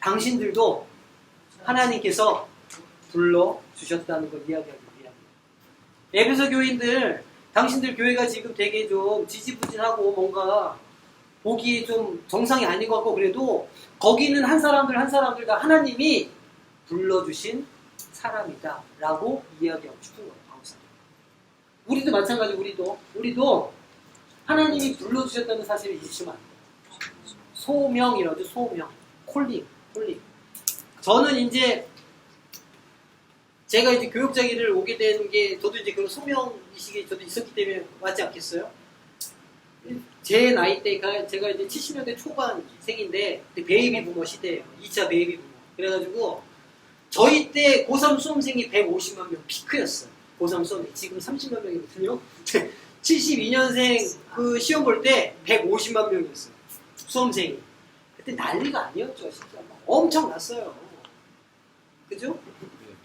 당신들도 하나님께서 불러주셨다는 걸 이야기하기 위함이에요. 에베소 교인들, 당신들 교회가 지금 되게 좀 지지부진하고 뭔가 보기에 좀 정상이 아닌 것 같고 그래도 거기는 한 사람들 다 하나님이 불러주신 사람이다 라고 이야기하고 싶은 거예요. 바울사도. 우리도 마찬가지. 우리도 하나님이 불러주셨다는 사실을 잊으시면 안 돼요. 소명이라죠. 소명. 콜링. 저는 이제 제가 이제 교육자기를 오게 된 게 저도 이제 그런 소명의식이 저도 있었기 때문에 맞지 않겠어요? 제 나이 때가 제가 이제 70년대 초반생인데 베이비 부머 시대예요. 2차 베이비 부머. 그래가지고 저희 때 고3 수험생이 150만 명 피크였어요. 고3 수험이 지금 30만 명이거든요. 72년생 그 시험 볼 때 150만 명이었어요. 수험생이. 그때 난리가 아니었죠. 진짜 엄청 났어요. 그죠?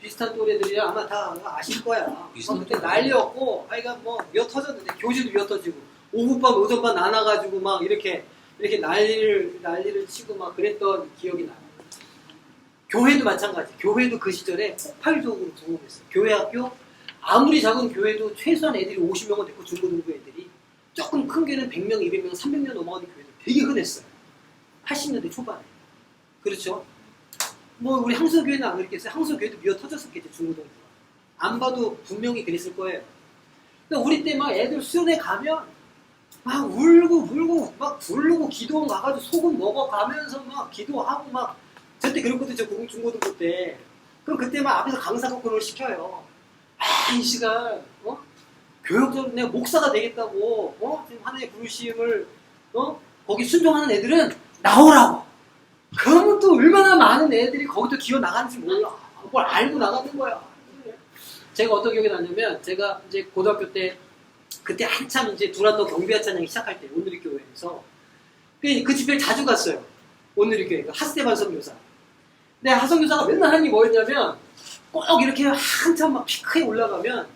비슷한 또래들이야 아마 다 아실 거야. 그때 난리였고 하여간 뭐 미어 터졌는데 교실도 미어 터지고 오후반 오전반 나눠가지고 막 이렇게 난리를 치고 막 그랬던 기억이 나요. 교회도 마찬가지. 교회도 그 시절에 폭발적으로 부흥했어요. 교회 학교 아무리 작은 교회도 최소한 애들이 50명은 됐고 중고등부 애들이 조금 큰 교회는 100명, 200명, 300명 넘어가는 교회도 되게 흔했어요. 80년대 초반에. 그렇죠? 뭐 우리 항소교회는 안 그랬겠어요? 항소교회도 미어 터졌었겠죠. 중고등부가. 안 봐도 분명히 그랬을 거예요. 근데 우리 때 막 애들 수련회 가면 막 울고 막 부르고 기도원 가가지고 소금 먹어가면서 막 기도하고 막 저때 그랬거든요. 저 중고등부 때. 그럼 그때 막 앞에서 강사 거꾸로 시켜요. 이 시간 교육적으로 내가 목사가 되겠다고 지금 하나님의 부르심을 거기 순종하는 애들은 나오라고. 그러면 또 얼마나 많은 애들이 거기도 기어 나가는지 몰라. 뭘 알고 나가는 거야. 제가 어떤 기억이 나냐면 제가 이제 고등학교 때 그때 한참 이제 두란노 경비화 찬양이 시작할 때 온누리 교회에서 그 집회를 자주 갔어요. 온누리 교회가 하스테반 선교사. 근데 하선교사가 맨날 하는 게 뭐였냐면 꼭 이렇게 한참 막 피크에 올라가면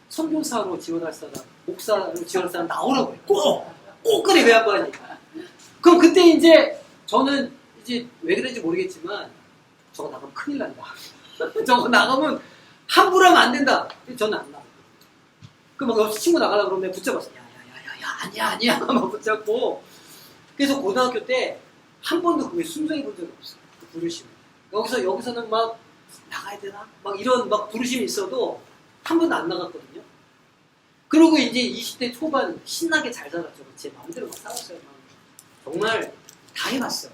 선교사로 지원할 사람, 목사로 지원할 사람 나오라고 해요. 꼭 그래 왜 한 거 아니까. 그럼 그때 이제 저는 이제 왜 그런지 모르겠지만 저거 나가면 큰일 난다. 저거 나가면 함부로 하면 안 된다. 저는 안 나가요. 그럼 막 친구 나가려고 그러면 붙잡았어. 야야야야야 아니야 막 붙잡고. 그래서 고등학교 때 한 번도 그게 순종해 본 적이 없어요. 그 부르심. 여기서는 막 나가야 되나? 막 이런 막 부르심이 있어도 한 번도 안 나갔거든요. 그리고 이제 20대 초반 신나게 잘 살았죠. 제 마음대로 막 살았어요. 정말 다 해봤어요.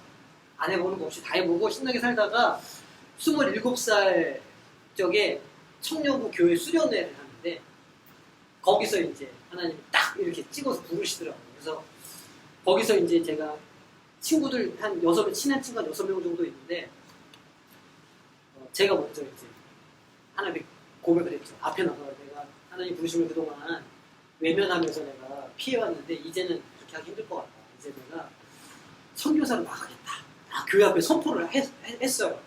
안 해보는 거 없이 다 해보고 신나게 살다가 27살 적에 청년부 교회 수련회를 하는데 거기서 이제 하나님이 딱 이렇게 찍어서 부르시더라고요. 그래서 거기서 이제 제가 친구들 한 6명, 친한 친구가 6명 정도 있는데 제가 먼저 이제 하나님 고백을 했죠. 앞에 나가서 내가 하나님 부르심을 그동안 외면하면서 내가 피해왔는데 이제는 그렇게 하기 힘들 것 같다. 이제 내가 선교사로 나가겠다. 교회 앞에 선포를 했어요.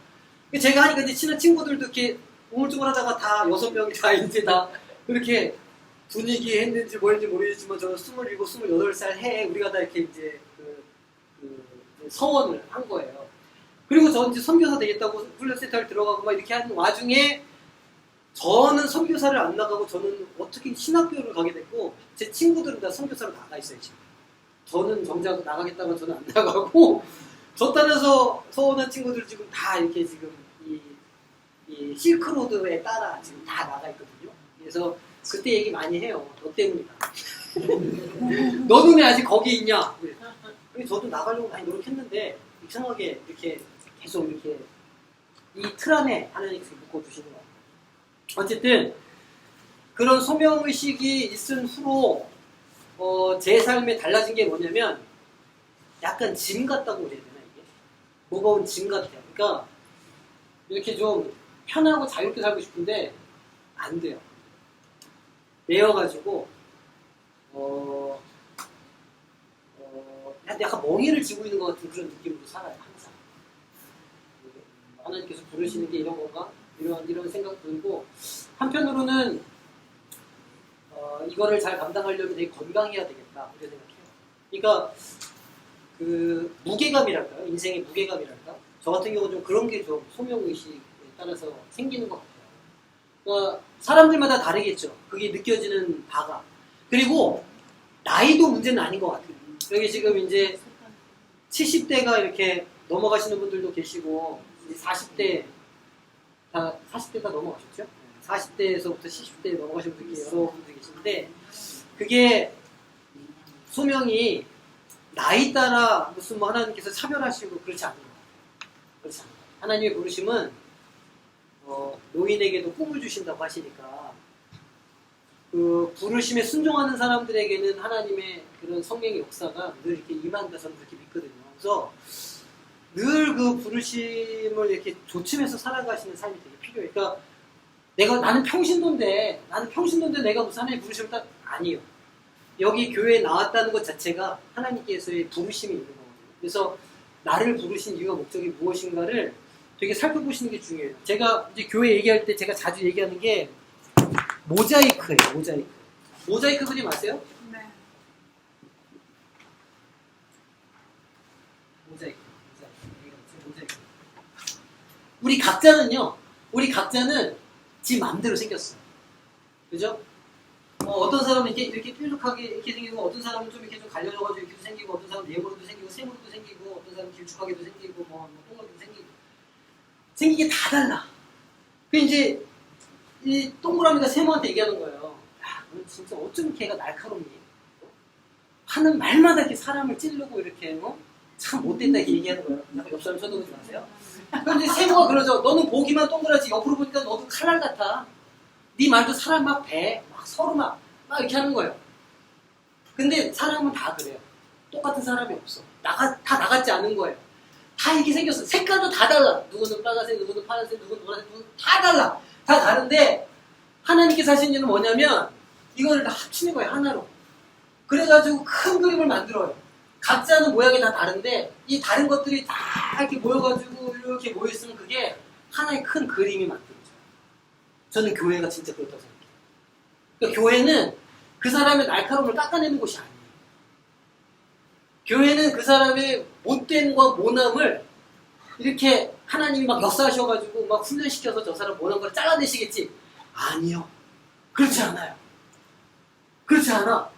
제가 하니까 이제 친한 친구들도 이렇게 우물쭈물하다가 다 6명이 다 이제 다 그렇게 분위기 했는지 뭐였는지 모르겠지만 저 27, 28살 해에 우리가 다 이렇게 이제 서원을 한 거예요. 그리고 저 이제 선교사 되겠다고 훈련센터를 들어가고 막 이렇게 하는 와중에 저는 선교사를 안 나가고 저는 어떻게 신학교를 가게 됐고 제 친구들은 다 선교사로 나가 있어요 지금. 저는 정작 나가겠다고 저는 안 나가고 저 따라서 서원한 친구들 지금 다 이렇게 지금 이 실크로드에 따라 지금 다 나가 있거든요. 그래서 그때 얘기 많이 해요. 너 때문이다. 너는 왜 아직 거기 있냐? 그래서 저도 나가려고 많이 노력했는데 이상하게 이렇게 계속 이렇게 이 틀 안에 하나님께서 묶어주시는 거예요. 어쨌든 그런 소명의식이 있은 후로 제 삶에 달라진 게 뭐냐면 약간 짐 같다고 그래야 되나 이게? 무거운 짐 같아요. 그러니까 이렇게 좀 편하고 자유롭게 살고 싶은데 안 돼요. 매여가지고 약간 멍에를 쥐고 있는 것 같은 그런 느낌으로 살아요. 항상. 하나님께서 부르시는 게 이런 건가? 이런 생각 들고 한편으로는 이거를 잘 감당하려면 되게 건강해야 되겠다 이렇게 생각해요. 그러니까 그 무게감이랄까요? 인생의 무게감이랄까? 저 같은 경우는 좀 그런 게 좀 소명의식에 따라서 생기는 것 같아요. 그러니까 사람들마다 다르겠죠. 그게 느껴지는 바가. 그리고 나이도 문제는 아닌 것 같아요. 여기 지금 이제 70대가 이렇게 넘어가시는 분들도 계시고 이제 40대 다 40대 다 넘어가셨죠? 40대에서부터 70대에 넘어가신 분들이 여러 분들이 계신데 그게 소명이 나이 따라 무슨 뭐 하나님께서 차별하시고 그렇지 않는 거예요. 그렇지 않아요. 하나님의 부르심은 노인에게도 꿈을 주신다고 하시니까 그 부르심에 순종하는 사람들에게는 하나님의 그런 성령의 역사가 늘 이렇게 임한다 저는 그렇게 믿거든요. 그래서 늘 그 부르심을 이렇게 조침해서 살아가시는 삶이 되게 필요해요. 그러니까 나는 평신도인데 내가 무슨 하나님의 부르심을 딱 아니에요. 여기 교회에 나왔다는 것 자체가 하나님께서의 부르심이 있는 거거든요. 그래서 나를 부르신 이유가 목적이 무엇인가를 되게 살펴보시는 게 중요해요. 제가 이제 교회 얘기할 때 제가 자주 얘기하는 게 모자이크예요. 모자이크. 모자이크 그림 아세요? 네. 모자이크. 우리 각자는 지 마음대로 생겼어요. 그죠? 어떤 사람은 이렇게 뾰족하게 이렇게 생기고, 어떤 사람은 좀 이렇게 좀 갈려져가지고 이렇게도 생기고, 어떤 사람은 네모로도 생기고, 세모로도 생기고, 어떤 사람은 길쭉하게도 생기고, 동그랗게도 생기고. 생긴 게 다 달라. 그 이제, 이 동그라미가 세모한테 얘기하는 거예요. 야, 너 진짜 어쩜 걔가 날카롭니? 하는 말마다 이렇게 사람을 찌르고 이렇게, 참 못됐다 이렇게 얘기하는 거예요. 약간 옆 사람 쳐다보지 마세요. 그럼 이제 세모가 그러죠. 너는 보기만 동그랗지 옆으로 보니까 너도 칼날 같아. 네 말도 사람 막 서로 막 이렇게 하는 거예요. 근데 사람은 다 그래요. 똑같은 사람이 없어. 다 나같지 않은 거예요. 다 이렇게 생겼어. 색깔도 다 달라. 누구는 빨간색, 누구는 파란색, 누구는 노란색, 누구는 다 달라. 다 다른데 하나님께서 하신 일은 뭐냐면 이거를 다 합치는 거예요. 하나로. 그래가지고 큰 그림을 만들어요. 각자는 모양이 다 다른데 이 다른 것들이 다 이렇게 모여가지고 이렇게 모여있으면 그게 하나의 큰 그림이 만들어져요. 저는 교회가 진짜 그렇다고 생각해요. 그러니까 교회는 그 사람의 날카로움을 깎아내는 곳이 아니에요. 교회는 그 사람의 못된과 모남을 이렇게 하나님이 막 역사하셔가지고 막 훈련시켜서 저 사람 모난 걸 잘라내시겠지? 아니요. 그렇지 않아요. 그렇지 않아.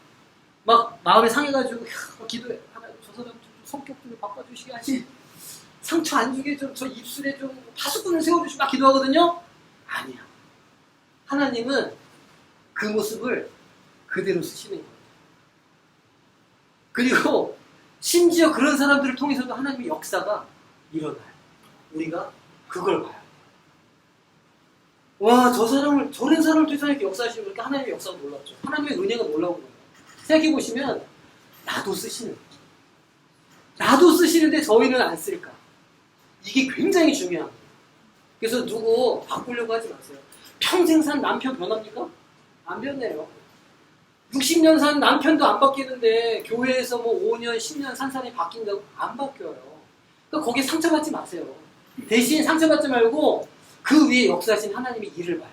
막 마음에 상해가지고 기도해. 하나님 저 사람 좀 성격 좀 바꿔주시게 하지. 상처 안 주게 좀 저 입술에 좀 파수꾼을 세워주시고 막 기도하거든요. 아니야. 하나님은 그 모습을 그대로 쓰시는 거예요. 그리고 심지어 그런 사람들을 통해서도 하나님의 역사가 일어나요. 우리가 그걸 봐요. 와, 저런 사람을 통해서 이렇게 역사하시면 그러니까 하나님의 역사가 놀랍죠. 하나님의 은혜가 놀라운 거예요. 생각해보시면 나도 쓰시는 거죠. 나도 쓰시는데 저희는 안 쓸까? 이게 굉장히 중요한 거예요. 그래서 누구 바꾸려고 하지 마세요. 평생 산 남편 변합니까? 안 변해요. 60년 산 남편도 안 바뀌는데 교회에서 뭐 5년, 10년 산 사람이 바뀐다고 안 바뀌어요. 그러니까 거기에 상처받지 마세요. 대신 상처받지 말고 그 위에 역사하신 하나님의 일을 봐요.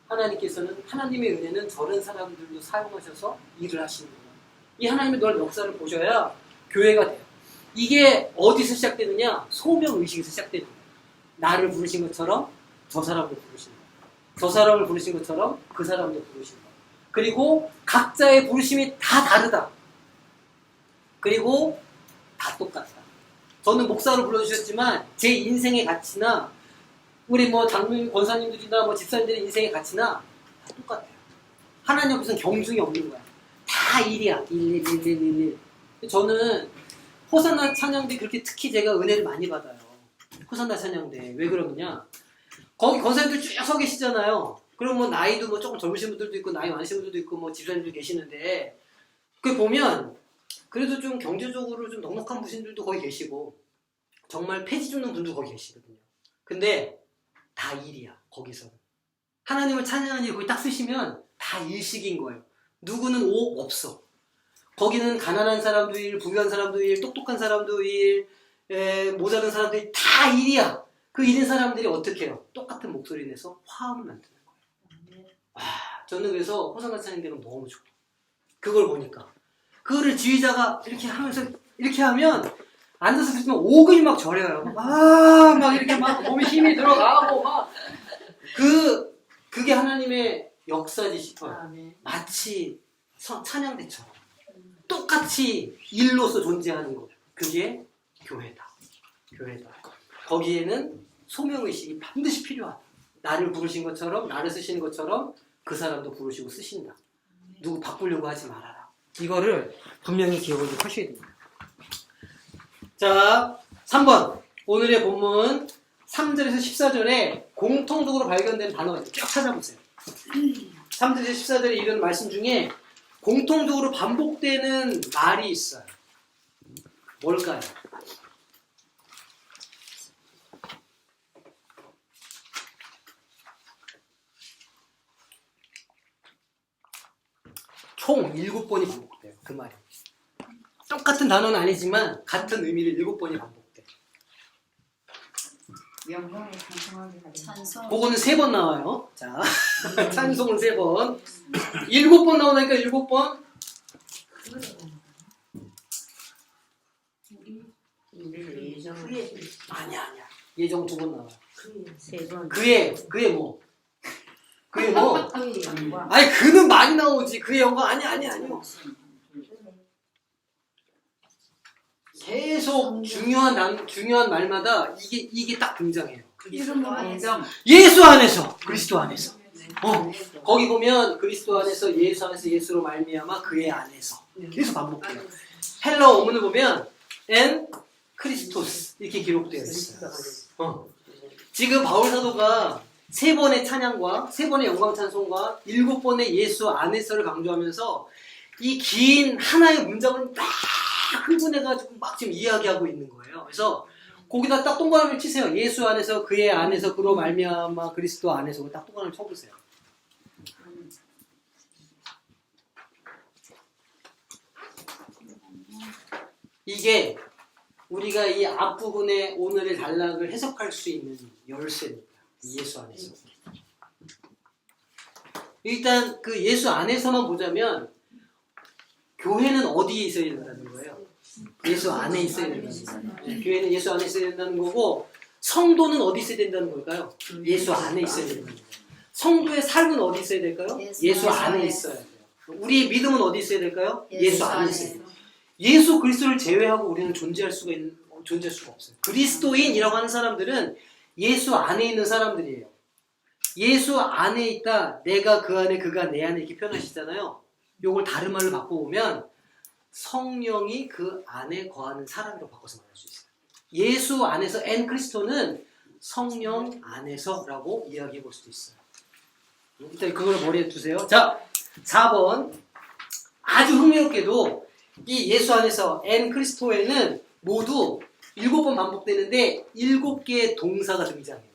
하나님께서는 하나님의 은혜는 저런 사람들도 사용하셔서 일을 하시는구나. 이 하나님의 널 역사를 보셔야 교회가 돼요. 이게 어디서 시작되느냐? 소명의식에서 시작되는 거예요. 나를 부르신 것처럼 저 사람을 부르신 거예요. 저 사람을 부르신 것처럼 그 사람을 부르신 거예요. 그리고 각자의 부르심이 다 다르다. 그리고 다 똑같다. 저는 목사로 불러주셨지만 제 인생의 가치나 우리 뭐 장로님, 권사님들이나 뭐 집사님들의 인생의 가치나 다 똑같아요. 하나님 앞에서는 경중이 없는 거야. 다 일이야. 일. 저는 호산나 찬양대 그렇게 특히 제가 은혜를 많이 받아요. 호산나 찬양대. 왜 그러느냐? 거기 권사님들 쭉 서 계시잖아요. 그럼 뭐 나이도 뭐 조금 젊으신 분들도 있고 나이 많으신 분들도 있고 뭐 집사님들 계시는데 그 보면 그래도 좀 경제적으로 좀 넉넉한 분들도 거기 계시고 정말 폐지 줍는 분도 거기 계시거든요. 근데 다 일이야. 거기서는. 하나님을 찬양하는 일 거기 딱 쓰시면 다 일식인 거예요. 누구는 오 없어. 거기는 가난한 사람도 일, 부유한 사람도 일, 똑똑한 사람도 일, 모자란 사람도 일, 다 일이야. 그 일인 사람들이 어떻게 해요? 똑같은 목소리 내서 화음을 만드는 거예요. 저는 그래서 호산나 찬양대는 너무 좋아. 그걸 보니까. 그거를 지휘자가 이렇게 하면서, 이렇게 하면, 앉아서 듣으면 오근이 막 저려요. 막 이렇게 막 몸에 힘이 들어가고, 막. 그게 하나님의 역사지시고요. 마치 찬양대처럼. 똑같이 일로서 존재하는 것. 그게 교회다. 거기에는 소명의식이 반드시 필요하다. 나를 부르신 것처럼, 나를 쓰시는 것처럼 그 사람도 부르시고 쓰신다. 누구 바꾸려고 하지 말아라. 이거를 분명히 기억을 좀 하셔야 됩니다. 자, 3번. 오늘의 본문 3절에서 14절에 공통적으로 발견되는 단어가 쭉 찾아보세요. 3절에서 14절에 이런 말씀 중에 공통적으로 반복되는 말이 있어요. 뭘까요? 총 7번이 반복돼요. 그 말이. 똑같은 단어는 아니지만 같은 의미를 7번이 반복돼요. 영광에 찬송하게 하려. 찬송. 그거는 3번 나와요. 자, 찬송은 3번. 7번 나오니까 7번. 우리를 예정을 아니야. 예정 2번 나와요. 세 번. 그의 뭐? 그의 뭐? 그의 영광. 아니, 그는 많이 나오지. 그의 영광. 아니요. 계속 중요한 말마다 이게 딱 등장해요. 예수 안에서, 그리스도 안에서. 거기 보면 그리스도 안에서 예수 안에서 예수로 말미암아 그의 안에서 계속 반복해요. 헬러 어문을 보면 엔 크리스토스 이렇게 기록되어 있어요. 지금 바울 사도가 3번의 찬양과 3번의 영광 찬송과 7번의 예수 안에서를 강조하면서 이 긴 하나의 문장을 딱 흥분해가지고 막 지금 이야기하고 있는 거예요. 그래서 거기다 딱 동그라미를 치세요. 예수 안에서 그의 안에서 그로 말미암아 그리스도 안에서 딱 동그라미를 쳐보세요. 이게 우리가 이 앞부분의 오늘의 단락을 해석할 수 있는 열쇠입니다. 예수 안에서. 일단 그 예수 안에서만 보자면 교회는 어디에 있어야 된다는 거예요? 예수 안에 있어야 된다는 거예요. 교회는 예수 안에 있어야 된다는 거고 성도는 어디 있어야 된다는 걸까요? 예수 안에 있어야 된다는 거예요. 성도의 삶은 어디 있어야 될까요? 예수 안에 있어야 돼요. 우리의 믿음은 어디 있어야 될까요? 예수 안에 있어야 돼요. 예수 그리스도를 제외하고 우리는 존재할 수가 없어요. 그리스도인이라고 하는 사람들은 예수 안에 있는 사람들이에요. 예수 안에 있다, 내가 그 안에, 그가 내 안에 이렇게 표현하시잖아요. 요걸 다른 말로 바꿔보면 성령이 그 안에 거하는 사람으로 바꿔서 말할 수 있어요. 예수 안에서 엔 크리스토는 성령 안에서라고 이야기해 볼 수도 있어요. 일단 그걸 머리에 두세요. 자, 4번. 아주 흥미롭게도 이 예수 안에서 엔 크리스토에는 모두 7번 반복되는데 7개의 동사가 등장해요.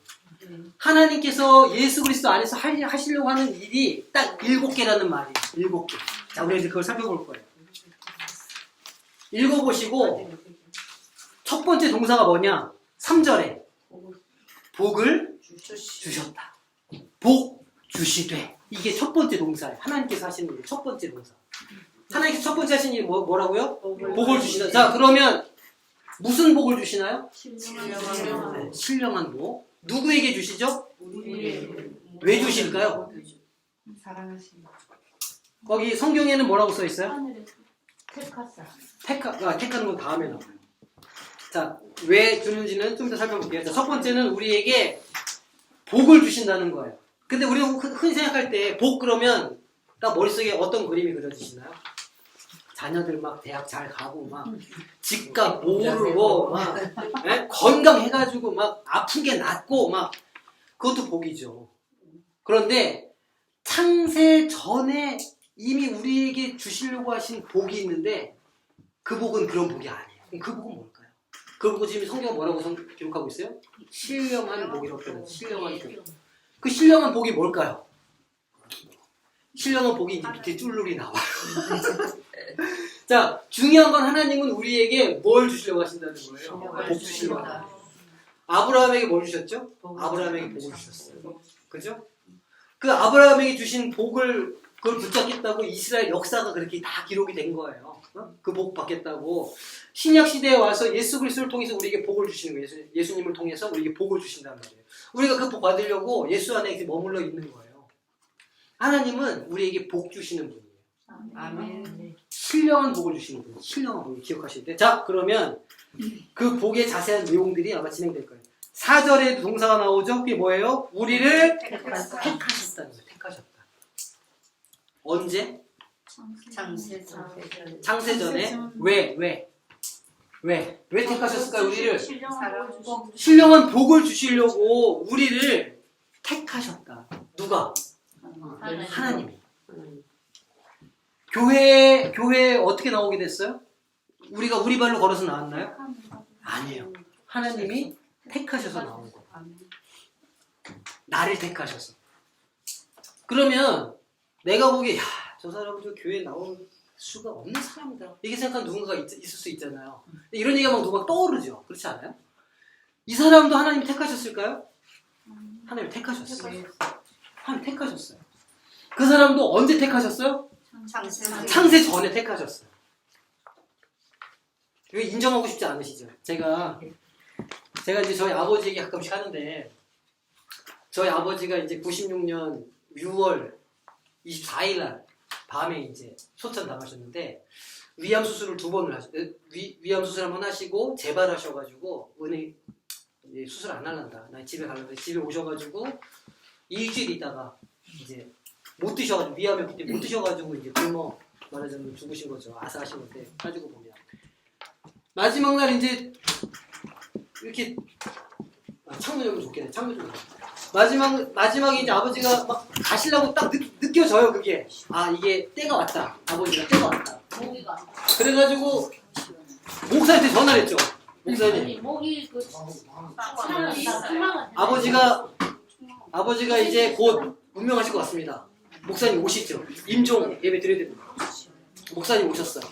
하나님께서 예수 그리스도 안에서 하시려고 하는 일이 딱 7개라는 말이에요. 7개. 자, 우리 이제 그걸 살펴볼 거예요. 읽어보시고 첫 번째 동사가 뭐냐? 3절에 복을 주셨다. 복 주시되. 이게 첫 번째 동사예요. 하나님께서 하시는 일, 첫 번째 동사. 하나님께서 첫 번째 하시는 일이 뭐라고요? 복을 주시다. 자, 그러면 무슨 복을 주시나요? 네, 신령한 복. 누구에게 주시죠? 왜 주실까요? 사랑하시는 거기 성경에는 뭐라고 써 있어요? 하늘에 택하사. 택하는 건 다음에 나와요. 자, 왜 주는지는 좀 더 살펴볼게요. 자, 첫 번째는 우리에게 복을 주신다는 거예요. 근데 우리가 흔히 생각할 때 복 그러면 딱 머릿속에 어떤 그림이 그려지시나요? 자녀들 막 대학 잘 가고 막 집값 오르고 막 건강해가지고 막 아픈 게 낫고 막 그것도 복이죠. 그런데 창세 전에 이미 우리에게 주시려고 하신 복이 있는데 그 복은 그런 복이 아니에요. 그럼 그 복은 뭘까요? 그 복은 지금 성경 뭐라고 기록하고 있어요? 신령한 복이라고 표현해요. 신령한 복. 그 신령한 복이 뭘까요? 신령한 복이 이제 밑에 쭈루리 나와요. 자, 중요한 건 하나님은 우리에게 뭘 주시려고 하신다는 거예요. 복 주시려고 하는 거예요. 아브라함에게 뭘 주셨죠? 아브라함에게 복을 주셨어요. 그죠? 그 아브라함에게 주신 복을 그걸 붙잡겠다고 이스라엘 역사가 그렇게 다 기록이 된 거예요. 그 복 받겠다고. 신약 시대에 와서 예수 그리스도를 통해서 우리에게 복을 주시는 거예요. 예수님을 통해서 우리에게 복을 주신단 말이에요. 우리가 그 복 받으려고 예수 안에 이렇게 머물러 있는 거예요. 하나님은 우리에게 복 주시는 분이에요. 아멘. 신령한 복을 주시는 분이에요. 신령한 복을 기억하실 때. 자, 그러면 그 복의 자세한 내용들이 아마 진행될 거예요. 4절에 동사가 나오죠? 그게 뭐예요? 우리를 택하셨다는 거예요. 택하셨다. 언제? 창세전에. 왜 택하셨을까요? 우리를 신령한 복을 주시려고 우리를 택하셨다. 누가? 하나님이. 교회에 어떻게 나오게 됐어요? 우리가 우리 발로 걸어서 나왔나요? 아니에요. 하나님이 택하셔서 나온 거예요. 나를 택하셔서. 그러면 내가 보기에 저 사람은 저 교회에 나올 수가 없는 사람이다. 이렇게 생각하는 누군가가 있을 수 있잖아요. 이런 얘기하면 누가 떠오르죠. 그렇지 않아요? 이 사람도 하나님 택하셨을까요? 하나님 택하셨어요. 하나님 택하셨어요. 그 사람도 언제 택하셨어요? 창세 전에 택하셨어요. 이거 인정하고 싶지 않으시죠? 제가 이제 저희 아버지 얘기 가끔씩 하는데 저희 아버지가 이제 96년 6월 24일 날 밤에 이제 소천 당하셨는데 위암 수술을 2번을 하셨어요. 위암 수술 한번 하시고 재발하셔가지고 은행 수술 안 할란다. 나 집에 가려고 집에 오셔가지고 일주일 있다가 이제 못 드셔가지고 위암이었기 때문에 못 드셔가지고 이제 굶어 말하자면 죽으신 거죠. 아사하신 건데 가지고 보면 마지막 날 이제 이렇게 창문 열면 좋겠네. 창문 좀 마지막에 이제 아버지가 막 가시려고 딱 느껴져요. 그게 이게 때가 왔다. 아버지가 때가 왔다. 그래가지고 목사한테 전화를 했죠. 목사님. 목이 그 아버지가 이제 곧 운명하실 것 같습니다. 목사님 오시죠. 임종 예배 드려야 됩니다. 목사님 오셨어요.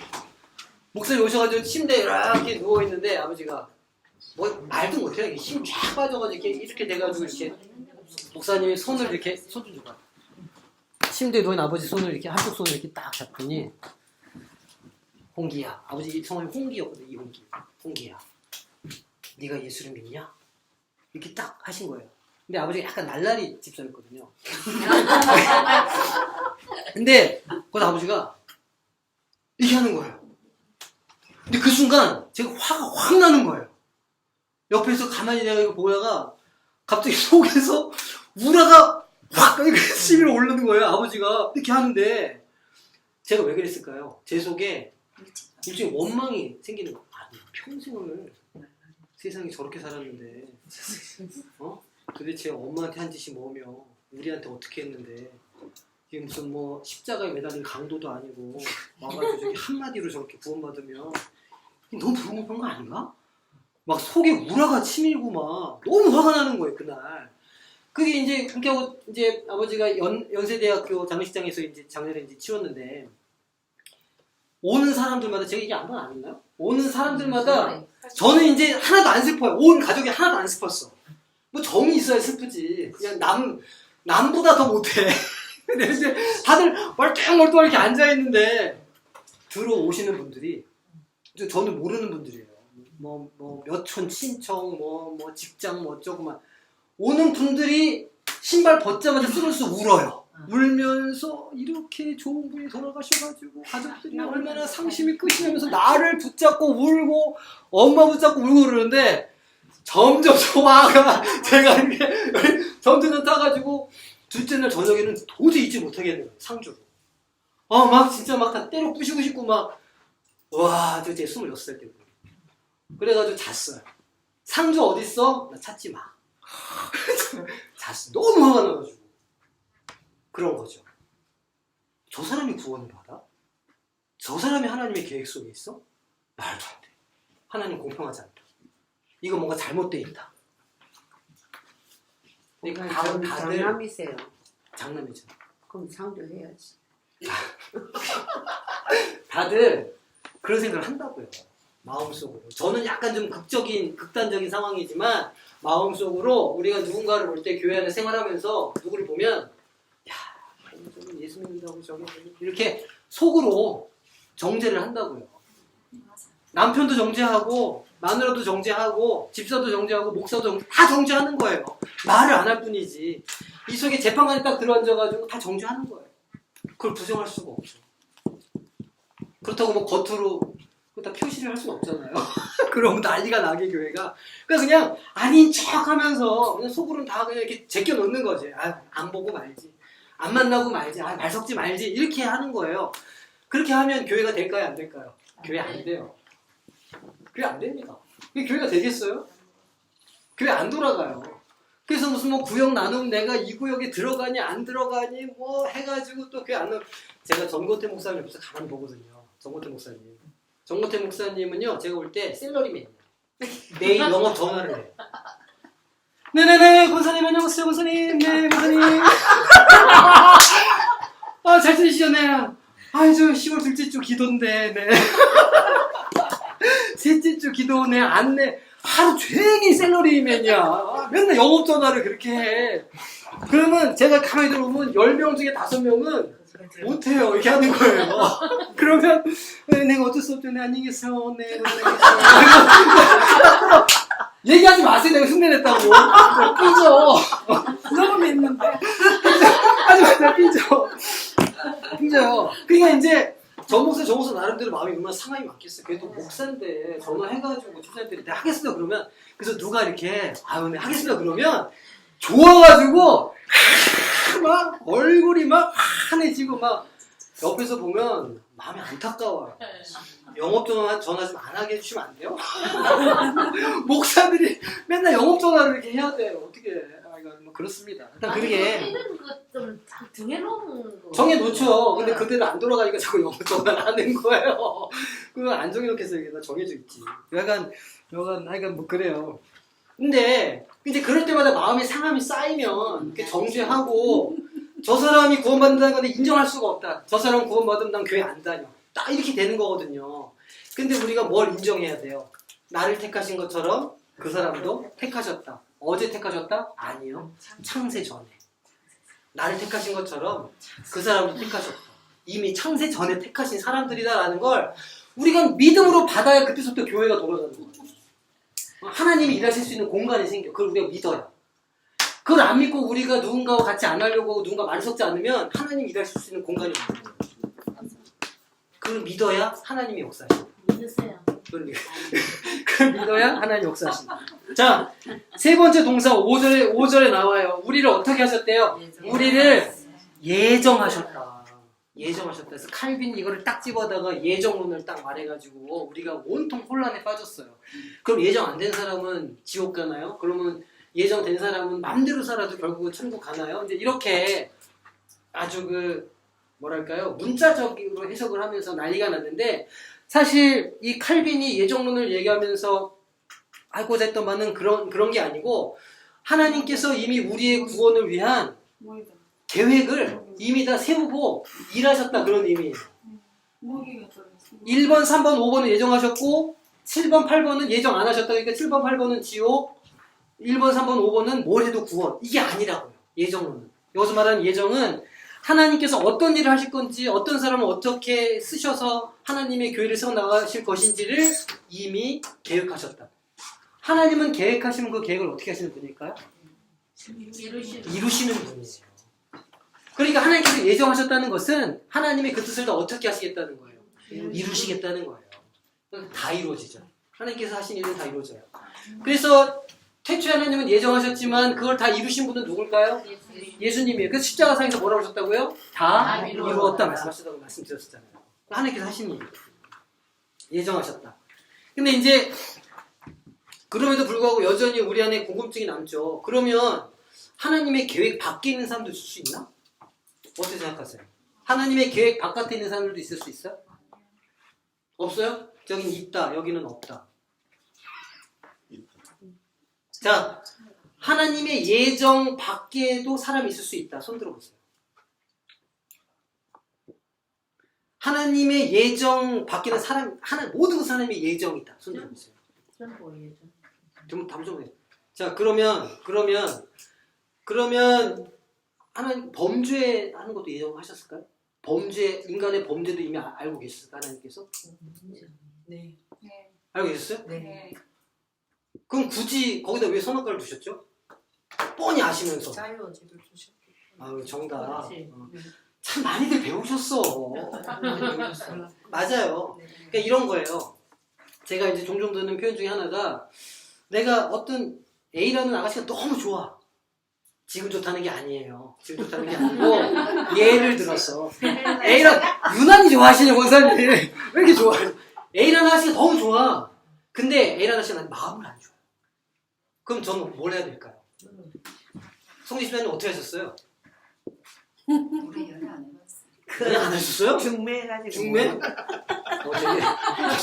목사님 오셔가지고 침대에 이렇게 누워있는데 아버지가 뭐 말도 못해요. 힘 쫙 빠져가지고 이렇게 돼가지고 이렇게 목사님이 손을 이렇게 손 좀 줘봐. 침대에 누워있는 아버지 손을 이렇게 한쪽 손을 이렇게 딱 잡더니 홍기야. 아버지 성함이 홍기였거든. 홍기야. 네가 예수를 믿냐? 이렇게 딱 하신 거예요. 근데 아버지가 약간 날라리 집사였거든요. 근데 거기서 아버지가 이렇게 하는 거예요. 근데 그 순간 제가 화가 확 나는 거예요. 옆에서 가만히 내가 이거 보다가 갑자기 속에서 우라가 확 시비를 오르는 거예요. 아버지가 이렇게 하는데 제가 왜 그랬을까요? 제 속에 일종의 원망이 생기는 거예요. 평생을 세상에 저렇게 살았는데 도대체 엄마한테 한 짓이 뭐며 우리한테 어떻게 했는데 이게 무슨 뭐 십자가에 매달린 강도도 아니고 와가지고 저기 한마디로 저렇게 구원받으면 너무 불공평한 거 아닌가? 막 속에 우라가 치밀고 막 너무 화가 나는 거예요 그날. 그게 이제 그렇게 하고 이제 아버지가 연세대학교 장례식장에서 이제 장례를 이제 치렀는데 오는 사람들마다 제가 이게 한번 안 했나요? 오는 사람들마다 저는 이제 하나도 안 슬퍼요. 온 가족이 하나도 안 슬펐어. 뭐 정이 있어야 슬프지. 그냥 남보다 더 못해. 근데 이제 다들 멀뚱멀뚱 이렇게 앉아 있는데 들어오시는 분들이 저는 모르는 분들이에요. 뭐 몇촌 친척 뭐 직장 뭐 어쩌고 막 오는 분들이 신발 벗자마자 쓰러져서 울어요. 울면서 이렇게 좋은 분이 돌아가셔가지고 가족들이 얼마나 상심이 크시면서 나를 붙잡고 울고 엄마 붙잡고 울고 그러는데 점점 화가 제가 이렇게 점점 타가지고 둘째 날 저녁에는 도저히 잊지 못하겠는 거예요. 상주로. 막 진짜 막 다 때려 부시고 싶고 막 와, 저 제 26살 때문에. 그래가지고 잤어요. 상주 어딨어? 나 찾지 마. 잤어. 너무 화가 나가지고. 그런 거죠. 저 사람이 구원을 받아? 저 사람이 하나님의 계획 속에 있어? 말도 안 돼. 하나님 공평하지 않다. 이거 뭔가 잘못되어 있다. 다들 장남이세요. 장남이죠. 그럼 상주해야지. 다들 그런 생각을 한다고요. 마음속으로. 저는 약간 좀 극단적인 상황이지만 마음속으로 우리가 누군가를 볼 때 교회 안에 생활하면서 누구를 보면 야, 저는 예수 믿는다고 저게 이렇게 속으로 정죄를 한다고요. 남편도 정죄하고 마누라도 정죄하고 집사도 정죄하고 목사도 다 정죄하는 거예요. 말을 안 할 뿐이지. 이 속에 재판관이 딱 들어앉아가지고 다 정죄하는 거예요. 그걸 부정할 수가 없죠. 그렇다고 뭐 겉으로 다 표시를 할 수는 없잖아요. 그럼 난리가 나게 교회가. 그러니까 그냥 아닌 척하면서 그냥 속으로는 다 그냥 이렇게 제껴 놓는 거지. 안 보고 말지. 안 만나고 말지. 말 섞지 말지. 이렇게 하는 거예요. 그렇게 하면 교회가 될까요? 안 될까요? 교회 안 돼요. 교회 안 됩니다. 교회가 되겠어요? 교회 안 돌아가요. 그래서 무슨 뭐 구역 나누면 내가 이 구역에 들어가니 안 들어가니 뭐 해가지고 또 교회 안 나누. 제가 전고태 목사님 옆에서 가만히 보거든요. 전고태 목사님. 전고태 목사님은요, 제가 볼 때 셀러리맨이에요. 매일 영업 전화를 해요. 네네네, 권사님 안녕하세요, 권사님. 네, 권사님. 잘 지내시잖아요. 저 10월 둘째 주 기도인데, 네. 셋째 주 기도네, 안내. 하루 종일 셀러리맨이야. 맨날 영업 전화를 그렇게 해. 그러면 제가 가만히 들어보면 10명 중에 5명은 못해요. 이렇게 하는 거예요. 그러면 내가 어쩔 수 없죠. 네, 안녕히 계세요. 네, 얘기하지 마세요. 내가 흉내냈다고. 삐져. 너무 믿는데. 하지 마세요. 삐져요. 그러니까 이제 저 목사 나름대로 마음이 얼마나 상함이 많겠어요. 그래도 목사인데 전화해가지고 집사님들이 내가 하겠습니다 그러면 그래서 누가 이렇게 네 하겠습니다 그러면 좋아가지고 막 얼굴이 막 환해지고 막 옆에서 보면 마음이 안타까워요. 영업전화 좀 안 하게 해주시면 안 돼요? 목사들이 맨날 영업전화를 이렇게 해야 돼요. 어떻게 뭐 그렇습니다. 일단 그게 좀 정해놓은 거. 정해놓죠. 근데 그대로 안 돌아가니까 자꾸 영업전화를 하는 거예요. 그거 안 정해놓겠어요. 이게 다 정해져 있지. 약간 뭐 그래요. 근데 이제 그럴 때마다 마음의 상함이 쌓이면 이렇게 정죄하고 저 사람이 구원받는다는 건데 인정할 수가 없다. 저 사람 구원받으면 난 교회 안 다녀. 딱 이렇게 되는 거거든요. 근데 우리가 뭘 인정해야 돼요? 나를 택하신 것처럼 그 사람도 택하셨다. 어제 택하셨다? 아니요. 창세 전에. 나를 택하신 것처럼 그 사람도 택하셨다. 이미 창세 전에 택하신 사람들이다라는 걸 우리가 믿음으로 받아야 그때부터 교회가 돌아가는 거예요. 하나님이 일하실 수 있는 공간이 생겨. 그걸 우리가 믿어야. 그걸 안 믿고 우리가 누군가와 같이 안 하려고 하고 누군가 말을 섞지 않으면 하나님이 일하실 수 있는 공간이 없는 거예요. 그걸 믿어야 하나님이 역사하신다. 믿으세요. 그걸 믿어야 하나님 역사하신다. 자, 세 번째 동사 5절에 나와요. 우리를 어떻게 하셨대요? 우리를 예정하셨다. 예정하셨다. 그래서 칼빈이 이거를 딱 집어다가 예정론을 딱 말해가지고 우리가 온통 혼란에 빠졌어요. 그럼 예정 안 된 사람은 지옥 가나요? 그러면 예정된 사람은 맘대로 살아도 결국은 천국 가나요? 이제 이렇게 아주 뭐랄까요, 문자적으로 해석을 하면서 난리가 났는데, 사실 이 칼빈이 예정론을 얘기하면서 하고자 했던 바는 그런 게 아니고, 하나님께서 이미 우리의 구원을 위한 계획을 이미 다 세우고 일하셨다, 그런 의미예요. 1번, 3번, 5번은 예정하셨고 7번, 8번은 예정 안 하셨다. 그러니까 7번, 8번은 지옥, 1번, 3번, 5번은 뭘 해도 구원. 이게 아니라고요. 예정론은. 여기서 말하는 예정은 하나님께서 어떤 일을 하실 건지, 어떤 사람을 어떻게 쓰셔서 하나님의 교회를 세워나가실 것인지를 이미 계획하셨다. 하나님은 계획하시면 그 계획을 어떻게 하시는 분일까요? 이루시는 분이에요. 그러니까 하나님께서 예정하셨다는 것은 하나님의 그 뜻을 다 어떻게 하시겠다는 거예요? 이루시겠다는 거예요. 다 이루어지죠. 하나님께서 하신 일은 다 이루어져요. 그래서 태초에 하나님은 예정하셨지만 그걸 다 이루신 분은 누굴까요? 예수님이에요. 그래서 십자가상에서 뭐라고 하셨다고요? 다 이루었다 말씀하셨다고 말씀드렸잖아요. 하나님께서 하신 일, 예정하셨다. 근데 이제 그럼에도 불구하고 여전히 우리 안에 궁금증이 남죠. 그러면 하나님의 계획 밖에 있는 사람도 있을 수 있나? 어떻게 생각하세요? 하나님의 계획 바깥에 있는 사람들도 있을 수 있어요? 없어요? 저긴 있다, 여기는 없다. 자, 하나님의 예정 밖에도 사람이 있을 수 있다. 손 들어보세요. 하나님의 예정 밖에는 모든 사람의 예정이다. 손 들어보세요. 좀 답을 좀 해요. 자, 그러면 하나님 범죄하는 것도 예정하셨을까요? 인간의 범죄도 이미 알고 계셨을까요? 하나님께서? 네. 알고 계셨어요? 네. 그럼 굳이 거기다 왜 선악과를 두셨죠? 뻔히 아시면서. 자유의지를 주셨고. 아유, 정답. 그렇지. 참 많이들 배우셨어. 맞아요. 그러니까 이런 거예요. 제가 이제 종종 듣는 표현 중에 하나가, 내가 어떤 A라는 아가씨가 너무 좋아. 지금 좋다는 게 아니에요. 지금 좋다는 게 아니고, 예를 들어서 A랑 유난히 좋아하시는 권사님 왜 이렇게 좋아해요? A라는 아가씨가 너무 좋아. 근데 A라는 아가씨가 나한테 마음을 안 줘요. 그럼 저는 뭘 해야 될까요? 송지 집사님 어떻게 하셨어요? 우리 연애 안 해봤어요. 그냥 안 하셨어요? 중매해가지고. 중매?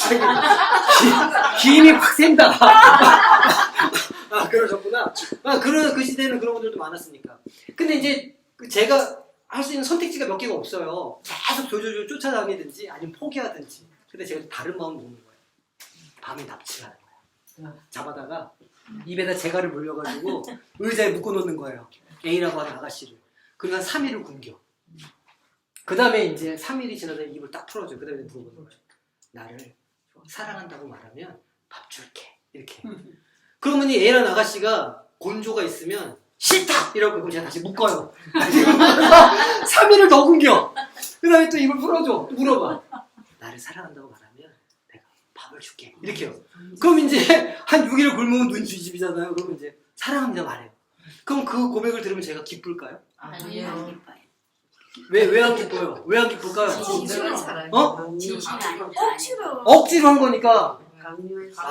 되게 기임이 확 샌다. 아, 그러셨구나. 그 시대에는 그런 분들도 많았으니까. 근데 이제 제가 할 수 있는 선택지가 몇 개가 없어요. 계속 조조조 쫓아다니든지 아니면 포기하든지. 근데 제가 다른 마음 먹는 거예요. 밤에 납치를 하는 거예요. 잡아다가 입에다 재갈을 물려가지고 의자에 묶어놓는 거예요. A라고 하는 아가씨를. 그리고 한 3일을 굶겨. 그 다음에 이제 3일이 지나서 입을 딱 풀어줘요. 그 다음에 물어보는 거예요. 나를 사랑한다고 말하면 밥 줄게. 이렇게. 그러면 이 A라는 아가씨가 곤조가 있으면 싫다! 이러고 그럼 제가 다시 묶어요. 3일을 더 굶겨. 그 다음에 또 입을 풀어줘. 또 물어봐. 나를 사랑한다고 말하면 내가 밥을 줄게. 이렇게요. 그럼 이제 한 6일을 굶으면 눈 뒤집이잖아요. 그러면 이제 사랑합니다 말해요. 그럼 그 고백을 들으면 제가 기쁠까요? 아니요. 왜 안 기뻐요? 왜 안 기쁠까요? 진심을 사랑해. 진심이 아니죠. 억지로 한 거니까. 강요해서.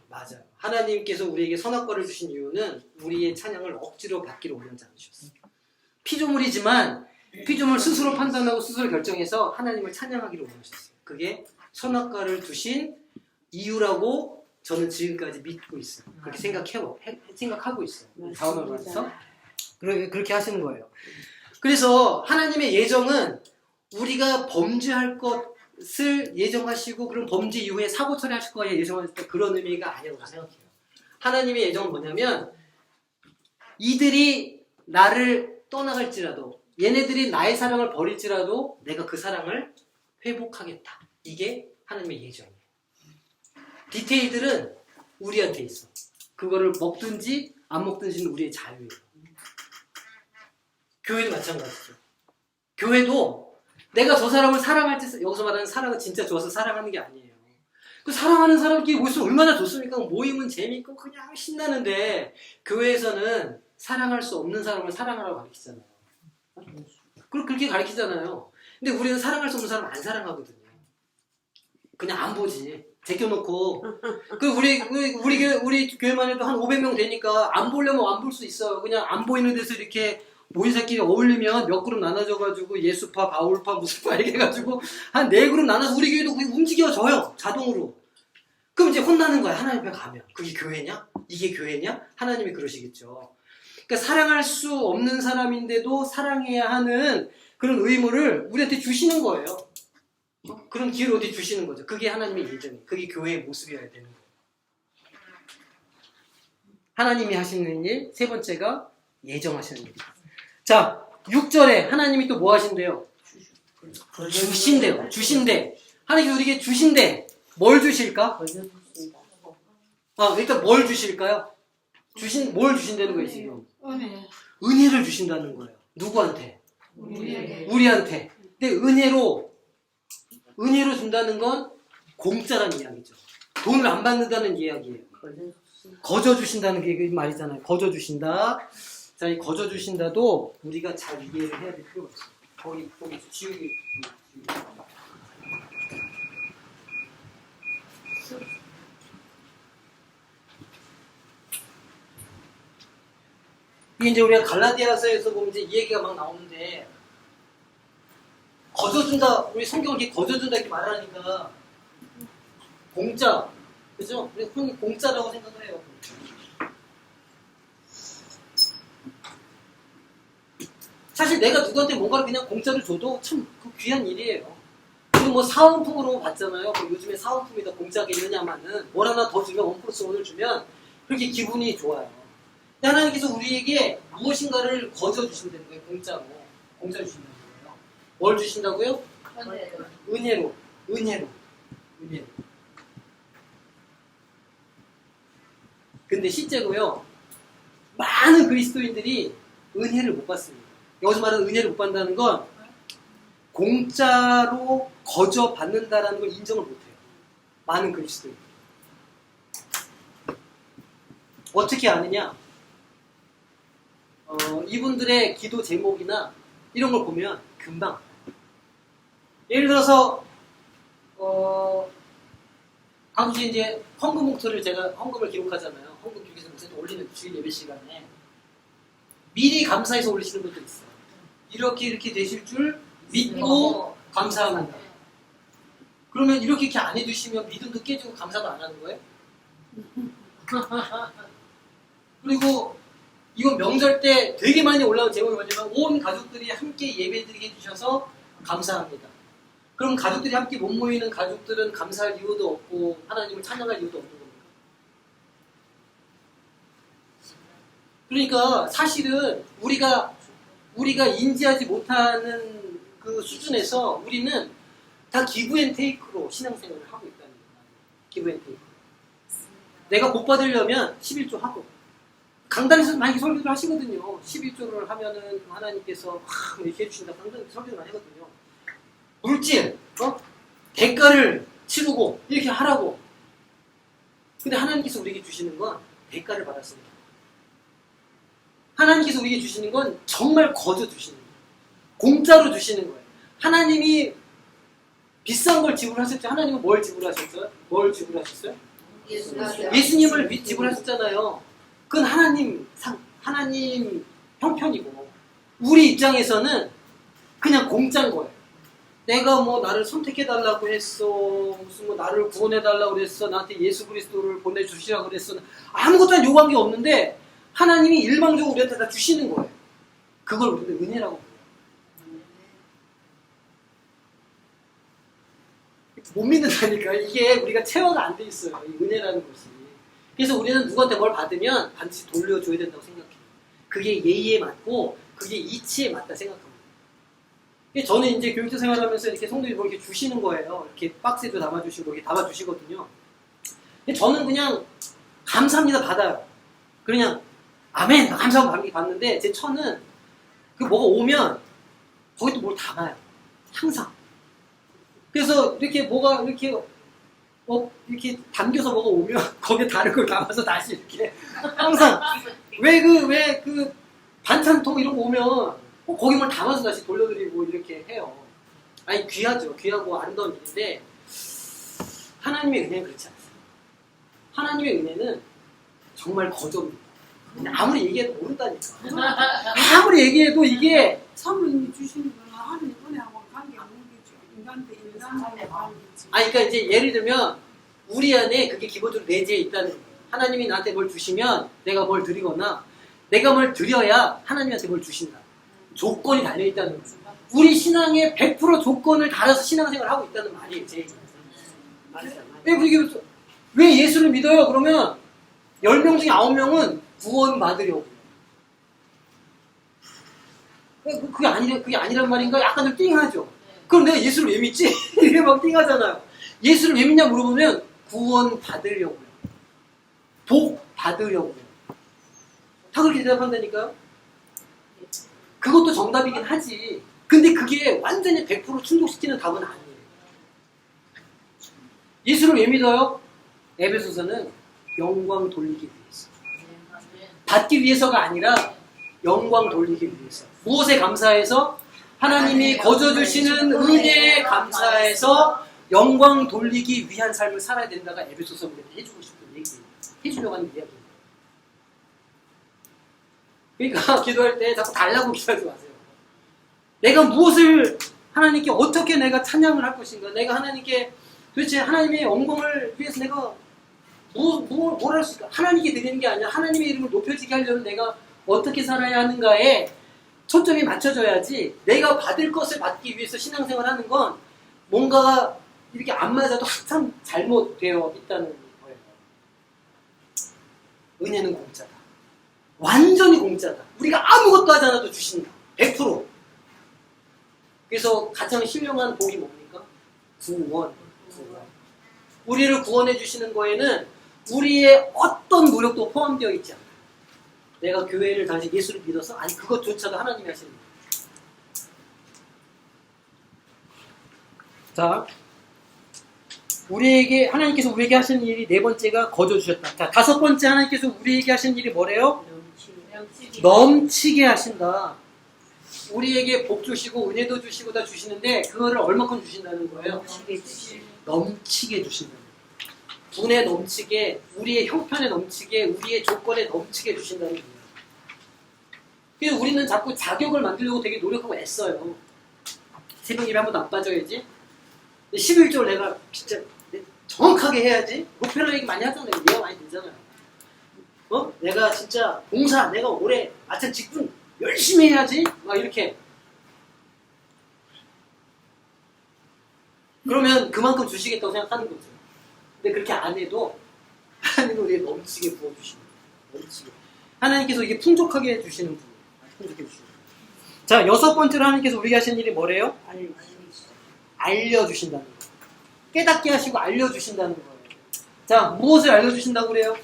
맞아요. 하나님께서 우리에게 선악과를 주신 이유는 우리의 찬양을 억지로 받기를 원하지 않으셨어요. 피조물이지만 피조물 스스로 판단하고 스스로 결정해서 하나님을 찬양하기를 원하셨어요. 그게 선악과를 두신 이유라고 저는 지금까지 믿고 있어요. 그렇게 생각하고 있어요. 다음을 봐서 그렇게 하시는 거예요. 그래서 하나님의 예정은 우리가 범죄할 것을 예정하시고 그런 범죄 이후에 사고 처리하실 거에 예정하실 그런 의미가 아니라고 생각해요. 하나님의 예정은 뭐냐면 이들이 나를 떠나갈지라도 얘네들이 나의 사랑을 버릴지라도 내가 그 사랑을 회복하겠다. 이게 하나님의 예정이에요. 디테일들은 우리한테 있어. 그거를 먹든지 안 먹든지는 우리의 자유예요. 교회도 마찬가지죠. 교회도 내가 저 사람을 사랑할지, 여기서 말하는 사랑은 진짜 좋아서 사랑하는 게 아니에요. 그 사랑하는 사람끼리 모이면 얼마나 좋습니까? 모임은 재밌고 그냥 신나는데 교회에서는 사랑할 수 없는 사람을 사랑하라고 가르치잖아요. 그렇게 가르치잖아요. 근데 우리는 사랑할 수 없는 사람 안 사랑하거든요. 그냥 안 보지. 제껴놓고. 우리 교회만 해도 한 500명 되니까 안 보려면 안 볼 수 있어요. 그냥 안 보이는 데서 이렇게 모이사끼리 어울리면 몇 그룹 나눠져가지고 예수파, 바울파, 무슨 파 이렇게 해가지고 한 4그룹 나눠서 우리 교회도 그게 움직여져요. 자동으로. 그럼 이제 혼나는 거야. 하나님 앞에 가면. 그게 교회냐? 이게 교회냐? 하나님이 그러시겠죠. 그러니까 사랑할 수 없는 사람인데도 사랑해야 하는 그런 의무를 우리한테 주시는 거예요. 그런 기회를 어디 주시는 거죠. 그게 하나님의 예정이에요. 그게 교회의 모습이어야 되는 거예요. 하나님이 하시는 일, 세 번째가 예정하시는 일. 자, 6절에 하나님이 또 뭐 하신대요? 주신대요. 주신대. 하나님께서 우리에게 주신대. 뭘 주실까? 걸려주신다. 일단 뭘 주실까요? 뭘 주신다는 거예요, 지금? 은혜를 주신다는 거예요. 누구한테? 우리한테. 근데 은혜로 준다는 건 공짜라는 이야기죠. 돈을 안 받는다는 이야기예요. 거저 주신다는 게 그 말이잖아요. 거저 주신다. 자, 이 거저 주신다도 우리가 잘 이해를 해야 될 필요가 있어요. 거기 지우기. 이게 이제 우리가 갈라디아서에서 보면 이제 이 얘기가 막 나오는데, 거저준다, 우리 성경을 이렇게 거저준다 이렇게 말하니까, 공짜, 그죠? 우리 흔히 공짜라고 생각을 해요. 사실 내가 누구한테 뭔가를 그냥 공짜로 줘도 참 그 귀한 일이에요. 그리고 뭐 사은품으로 받잖아요. 뭐 요즘에 사은품이 더 공짜게 있느냐마는 뭘 하나 더 주면 1+1을 주면 그렇게 기분이 좋아요. 하나님께서 우리에게 무엇인가를 거저 주신다는 거예요. 공짜로 주신다는 거예요. 뭘 주신다고요? 은혜로. 근데 실제로요, 많은 그리스도인들이 은혜를 못 받습니다. 여기서 말하는 은혜를 못 받는다는 건 공짜로 거저 받는다라는 걸 인정을 못해요. 많은 그리스도인들이. 어떻게 아느냐? 이분들의 기도 제목이나 이런 걸 보면 금방. 예를 들어서 가끔씩 이제 헌금 목표를 제가 헌금을 기록하잖아요. 헌금 기록해서 목사님 올리는 주일 예배 시간에 미리 감사해서 올리시는 분들 있어요. 이렇게 되실 줄 믿고 감사합니다. 그러면 이렇게 안 해주시면 믿음도 깨지고 감사도 안 하는 거예요? 그리고 이건 명절 때 되게 많이 올라온 제목이 뭐냐면 온 가족들이 함께 예배드리게 해주셔서 감사합니다. 그럼 가족들이 함께 못 모이는 가족들은 감사할 이유도 없고 하나님을 찬양할 이유도 없는 겁니다. 그러니까 사실은 우리가 인지하지 못하는 그 수준에서 우리는 다 기브앤테이크로 신앙생활을 하고 있다는 거예요. 기브앤테이크. 내가 복 받으려면 11조 하고, 강단에서 많이 설교를 하시거든요. 11조를 하면은 하나님께서 이렇게 해주신다. 강단 설교를 많이 하거든요. 물질, 대가를 치르고 이렇게 하라고. 근데 하나님께서 우리에게 주시는 건 대가를 받았습니다. 하나님께서 우리에게 주시는 건 정말 거저 주시는 거예요. 공짜로 주시는 거예요. 하나님이 비싼 걸 지불하셨죠. 하나님은 뭘 지불하셨어요? 예수님을 지불하셨잖아요. 그건 하나님 형편이고, 우리 입장에서는 그냥 공짜인 거예요. 내가 뭐 나를 선택해달라고 했어, 무슨 뭐 나를 구원해달라고 그랬어, 나한테 예수 그리스도를 보내주시라고 그랬어, 아무것도 요구한 게 없는데 하나님이 일방적으로 우리한테 다 주시는 거예요. 그걸 우리는 은혜라고 해요. 못 믿는다니까. 이게 우리가 체화가 안 돼 있어요. 이 은혜라는 것이. 그래서 우리는 누구한테 뭘 받으면 반드시 돌려줘야 된다고 생각해요. 그게 예의에 맞고 그게 이치에 맞다 생각합니다. 저는 이제 교육자 생활하면서 이렇게 성도들이 뭐 이렇게 주시는 거예요. 이렇게 박스에도 담아주시고 이렇게 담아주시거든요. 근데 저는 그냥 감사합니다 받아요. 그냥 아멘 감사하고 받는데 제 처는 그 뭐가 오면 거기 또 뭘 담아요. 항상. 그래서 이렇게 뭐가 이렇게 담겨서 뭐가 오면 거기에 다른 걸 담아서 다시 이렇게 항상 왜 그 반찬통 이런 거 오면 거기 뭘 담아서 다시 돌려드리고 이렇게 해요. 아니 귀하죠. 귀하고 아름다운 일인데 하나님의 은혜는 그렇지 않습니다. 하나님의 은혜는 정말 거저입니다. 아무리 얘기해도 모른다니까. 아무리 얘기해도 이게 사모님이 주시는 거는 하나님 은혜하고 관계 없는 거죠. 인간한테 관계지. 그러니까 이제 예를 들면 우리 안에 그게 기본적으로 내재해 있다는 거예요. 하나님이 나한테 뭘 주시면 내가 뭘 드리거나 내가 뭘 드려야 하나님한테 뭘 주신다. 조건이 달려 있다는 거죠. 우리 신앙에 100% 조건을 달아서 신앙생활을 하고 있다는 말이에요. 제 얘기는. 왜 예수를 믿어요? 그러면 10명 중에 9명은 구원 받으려고. 그게 아니란 말인가? 약간 좀 띵하죠. 그럼 내가 예수를 왜 믿지? 이게 막 띵하잖아요. 예수를 왜 믿냐 물어보면 구원 받으려고요. 복 받으려고요. 다 그렇게 대답한다니까요? 그것도 정답이긴 하지. 근데 그게 완전히 100% 충족시키는 답은 아니에요. 예수를 왜 믿어요? 에베소서는 영광 돌리기 위해서. 받기 위해서가 아니라 영광 돌리기 위해서. 무엇에 감사해서? 하나님이 거저주시는 은혜에 감사해서 영광 돌리기 위한 삶을 살아야 된다가 에베소서 우리한테 해주고 싶은 얘기예요. 해주려고 하는 이야기예요. 그러니까 기도할 때 자꾸 달라고 기도하지 마세요. 내가 무엇을 하나님께 어떻게 내가 찬양을 할 것인가? 내가 하나님께 도대체 하나님의 영광을 위해서 내가 뭘 할 수 있을까? 하나님께 드리는 게 아니라 하나님의 이름을 높여지게 하려면 내가 어떻게 살아야 하는가에 초점이 맞춰져야지 내가 받을 것을 받기 위해서 신앙생활 하는 건 뭔가가 이렇게 안 맞아도 항상 잘못되어 있다는 거예요. 은혜는 공짜다. 완전히 공짜다. 우리가 아무것도 하지 않아도 주신다. 100%. 그래서 가장 신령한 복이 뭡니까? 구원. 우리를 구원해 주시는 거에는 우리의 어떤 노력도 포함되어 있지 않아요. 내가 교회를 다시 예수를 믿어서? 아니 그것조차도 하나님이 하시는 거예요. 자, 하나님께서 우리에게 하시는 일이 네 번째가 거저 주셨다. 자, 다섯 번째 하나님께서 우리에게 하시는 일이 뭐래요? 넘치게 하신다. 우리에게 복 주시고 은혜도 주시고 다 주시는데 그거를 얼마큼 주신다는 거예요? 넘치게 주신다는 거예요. 분에 넘치게, 우리의 형편에 넘치게, 우리의 조건에 넘치게 주신다는 거예요. 그래서 우리는 자꾸 자격을 만들려고 되게 노력하고 애써요. 새벽 예배 한 번도 안 빠져야지. 11조를 내가 진짜 정확하게 해야지. 목표로 얘기 많이 하잖아요. 이해가 많이 되잖아요. 내가 진짜 봉사, 내가 올해 아침 직분 열심히 해야지. 막 이렇게. 그러면 그만큼 주시겠다고 생각하는 거죠. 근데 그렇게 안 해도 하나님은 우리에 넘치게 부어주시는 거예요. 넘치게. 하나님께서 이게 풍족하게 해주시는 분이에요. 풍족해 주시는 거예요. 자, 여섯 번째로 하나님께서 우리에게 하시는 일이 뭐래요? 알려주신다는 거예요. 깨닫게 하시고 알려주신다는 거예요. 자, 무엇을 알려주신다고 그래요?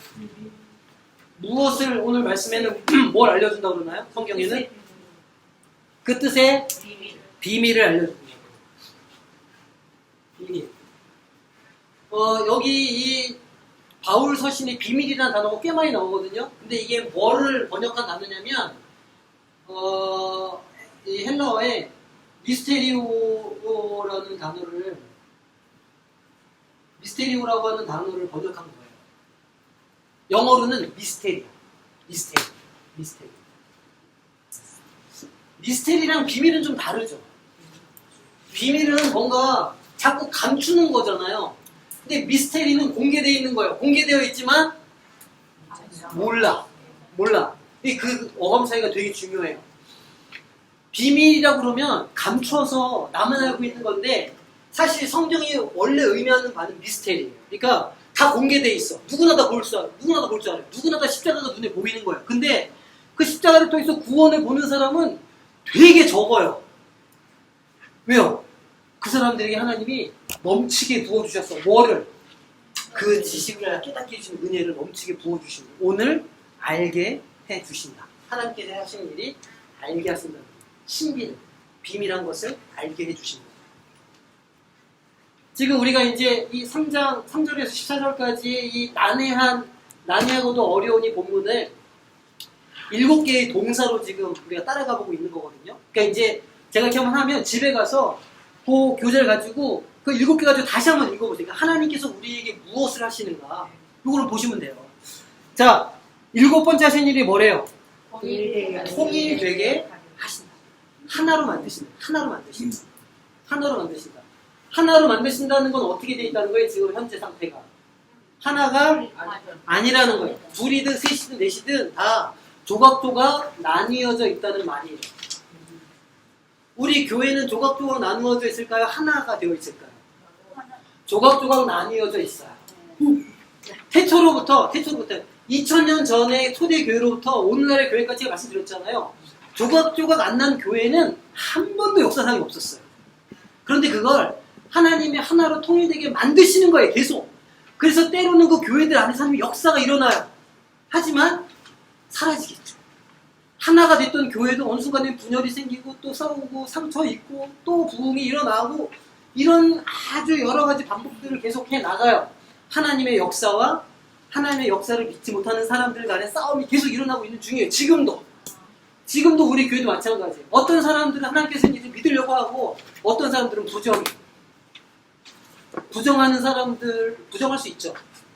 무엇을 오늘 말씀에는 뭘 알려준다고 그러나요? 성경에는? 그 뜻의 비밀을 알려줍니다. 비밀. 여기 이 바울 서신에 비밀이라는 단어가 꽤 많이 나오거든요. 근데 이게 뭐를 번역한 단어냐면 이 헬라어에 미스테리오라는 단어를 미스테리오라고 하는 단어를 번역한 거예요. 영어로는 미스테리. 미스테리랑 비밀은 좀 다르죠. 비밀은 뭔가 자꾸 감추는 거잖아요. 근데 미스테리는 공개되어 있는 거예요. 공개되어 있지만 몰라. 그 어감 차이가 되게 중요해요. 비밀이라고 그러면 감춰서 나만 알고 있는 건데 사실 성경이 원래 의미하는 바는 미스테리예요. 그러니까 다 공개돼 있어. 누구나 다 볼 줄 알아요. 누구나 다 십자가가 눈에 보이는 거예요. 근데 그 십자가를 통해서 구원을 보는 사람은 되게 적어요. 왜요? 그 사람들에게 하나님이 넘치게 부어주셨어. 뭐를? 그 지식을 깨닫게 해주시는 은혜를 넘치게 부어주시고 오늘 알게 해주신다. 하나님께서 하시는 일이 알게 하신다는 거예요. 신비를, 비밀한 것을 알게 해주신다. 지금 우리가 이제 이 3장, 3절에서 14절까지 이 난해하고도 어려운 이 본문을 7개의 동사로 지금 우리가 따라가 보고 있는 거거든요. 그러니까 이제 제가 이렇게 한번 하면 집에 가서 그 교재를 가지고 그 7개 가지고 다시 한번 읽어보세요. 그러니까 하나님께서 우리에게 무엇을 하시는가. 이거를 보시면 돼요. 자, 일곱 번째 하신 일이 뭐래요? 통일되게 통일되게 하신다. 하나로 만드신다. 하나로 만드신다. 하나로 만드신다. 하나로 만드신다는 건 어떻게 돼 있다는 거예요? 지금 현재 상태가. 하나가 아니라는 거예요. 둘이든 셋이든 넷이든 다 조각조각 나뉘어져 있다는 말이에요. 우리 교회는 조각조각 나누어져 있을까요? 하나가 되어 있을까요? 조각조각 나뉘어져 있어요. 태초로부터 2000년 전에 초대교회로부터 오늘날의 교회까지 제가 말씀드렸잖아요. 조각조각 안 난 교회는 한 번도 역사상에 없었어요. 그런데 그걸 하나님이 하나로 통일되게 만드시는 거예요. 계속. 그래서 때로는 그 교회들 안에서 하나님의 역사가 일어나요. 하지만 사라지겠죠. 하나가 됐던 교회도 어느 순간에 분열이 생기고 또 싸우고 상처 있고 또 부흥이 일어나고 이런 아주 여러 가지 반복들을 계속해 나가요. 하나님의 역사와 하나님의 역사를 믿지 못하는 사람들 간의 싸움이 계속 일어나고 있는 중이에요. 지금도 우리 교회도 마찬가지예요. 어떤 사람들은 하나님께서 이제 믿으려고 하고 어떤 사람들은 부정해요. 부정하는 사람들 부정할 수 있죠.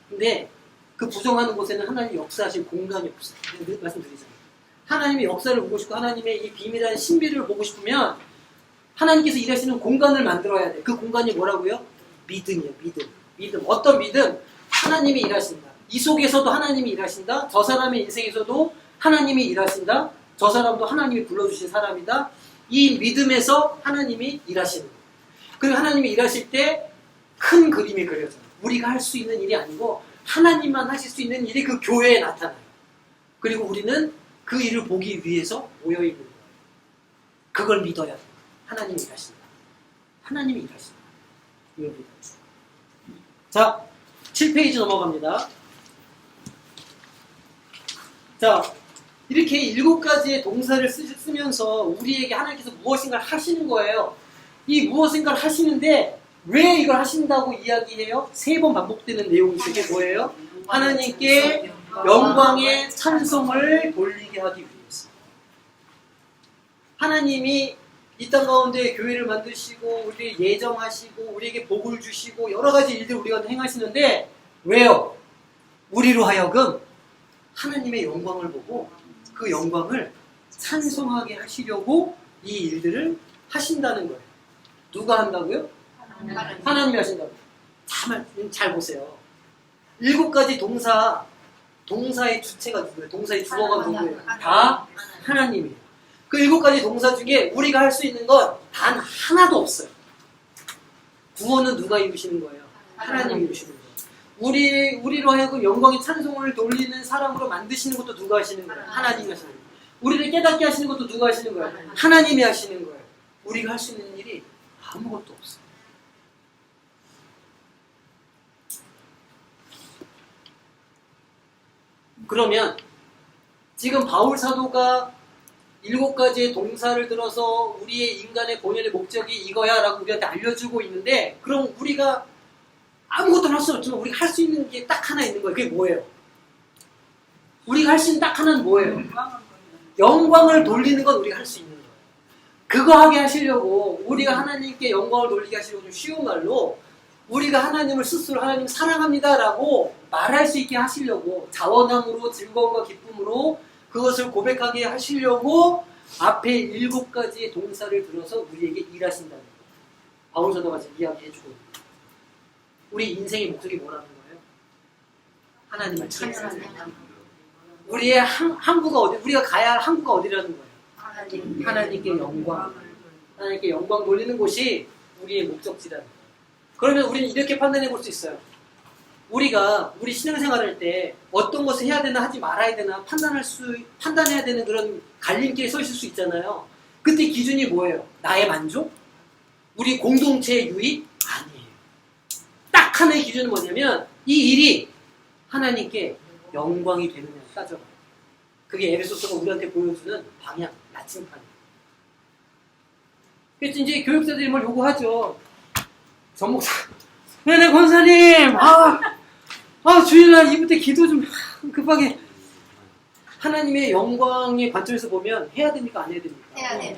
근데 그 부정하는 곳에는 하나님이 역사하실 공간이 없어요. 말씀드리잖아요. 하나님의 역사를 보고 싶고 하나님의 이 비밀한 신비를 보고 싶으면 하나님께서 일하시는 공간을 만들어야 돼. 그 공간이 뭐라고요? 믿음이에요. 믿음. 어떤 믿음? 하나님이 일하신다. 이 속에서도 하나님이 일하신다. 저 사람의 인생에서도 하나님이 일하신다. 저 사람도 하나님이 불러주신 사람이다. 이 믿음에서 하나님이 일하시는 거예요. 그리고 하나님이 일하실 때 큰 그림이 그려져요. 우리가 할 수 있는 일이 아니고 하나님만 하실 수 있는 일이 그 교회에 나타나요. 그리고 우리는 그 일을 보기 위해서 모여있는 거예요. 그걸 믿어야 돼요. 하나님이 일하신다. 하나님이 일하신다. 이걸 믿어요. 자, 7페이지 넘어갑니다. 자, 이렇게 7가지의 동사를 쓰면서 우리에게 하나님께서 무엇인가를 하시는 거예요. 이 무엇인가를 하시는데 왜 이걸 하신다고 이야기해요? 3번 반복되는 내용이 그게 뭐예요? 하나님께 영광의 찬송을 돌리게 하기 위해서. 하나님이 이 땅 가운데 교회를 만드시고 우리를 예정하시고 우리에게 복을 주시고 여러 가지 일들 우리가 행하시는데 왜요? 우리로 하여금 하나님의 영광을 보고 그 영광을 찬송하게 하시려고 이 일들을 하신다는 거예요. 누가 한다고요? 하나님이 하신다고. 잘 보세요. 7가지 동사의 주체가 누구예요? 동사의 주어가 누구예요? 다 하나님이에요. 그 7가지 동사 중에 우리가 할 수 있는 건 단 하나도 없어요. 구원은 누가 이루시는 거예요? 하나님이 이루시는 거예요. 우리로 하여금 영광의 찬송을 돌리는 사람으로 만드시는 것도 누가 하시는 거예요? 하나님이 하시는 거예요. 우리를 깨닫게 하시는 것도 누가 하시는 거예요? 하나님이 하시는 거예요. 우리가 할 수 있는 일이 아무것도 없어요. 그러면 지금 바울 사도가 7가지의 동사를 들어서 우리의 인간의 본연의 목적이 이거야 라고 우리한테 알려주고 있는데 그럼 우리가 아무것도 할 수 없지만 우리가 할 수 있는 게 딱 하나 있는 거예요. 그게 뭐예요? 우리가 할 수 있는 딱 하나는 뭐예요? 영광을 돌리는 건 우리가 할 수 있는 거예요. 그거 하게 하시려고 우리가 하나님께 영광을 돌리게 하시려고 좀 쉬운 말로 우리가 하나님을 스스로 하나님 사랑합니다 라고 말할 수 있게 하시려고 자원함으로 즐거움과 기쁨으로 그것을 고백하게 하시려고 앞에 7가지의 동사를 들어서 우리에게 일하신다는 거예요. 바울 사도가 지금 이야기해주고 있는 거예요. 우리 인생의 목적이 뭐라는 거예요? 하나님을 찬양하는 거예요. 우리의 항구가 어디? 우리가 가야 할 항구가 어디라는 거예요? 하나님께 영광. 하나님께 영광 돌리는 곳이 우리의 목적지라는 거예요. 그러면 우리는 이렇게 판단해 볼 수 있어요. 우리 신앙생활 할 때 어떤 것을 해야 되나 하지 말아야 되나 판단해야 되는 그런 갈림길에 서 있을 수 있잖아요. 그때 기준이 뭐예요? 나의 만족? 우리 공동체의 유익? 아니에요. 딱 하나의 기준은 뭐냐면 이 일이 하나님께 영광이 되느냐 따져봐요. 그게 에베소서가 우리한테 보여주는 방향, 나침판이에요. 그래서 이제 교육자들이 뭘 요구하죠. 전 목사, 네, 권사님, 주일날 이브 때 기도 좀 급하게. 하나님의 영광의 관점에서 보면 해야 됩니까? 안 해야 됩니까?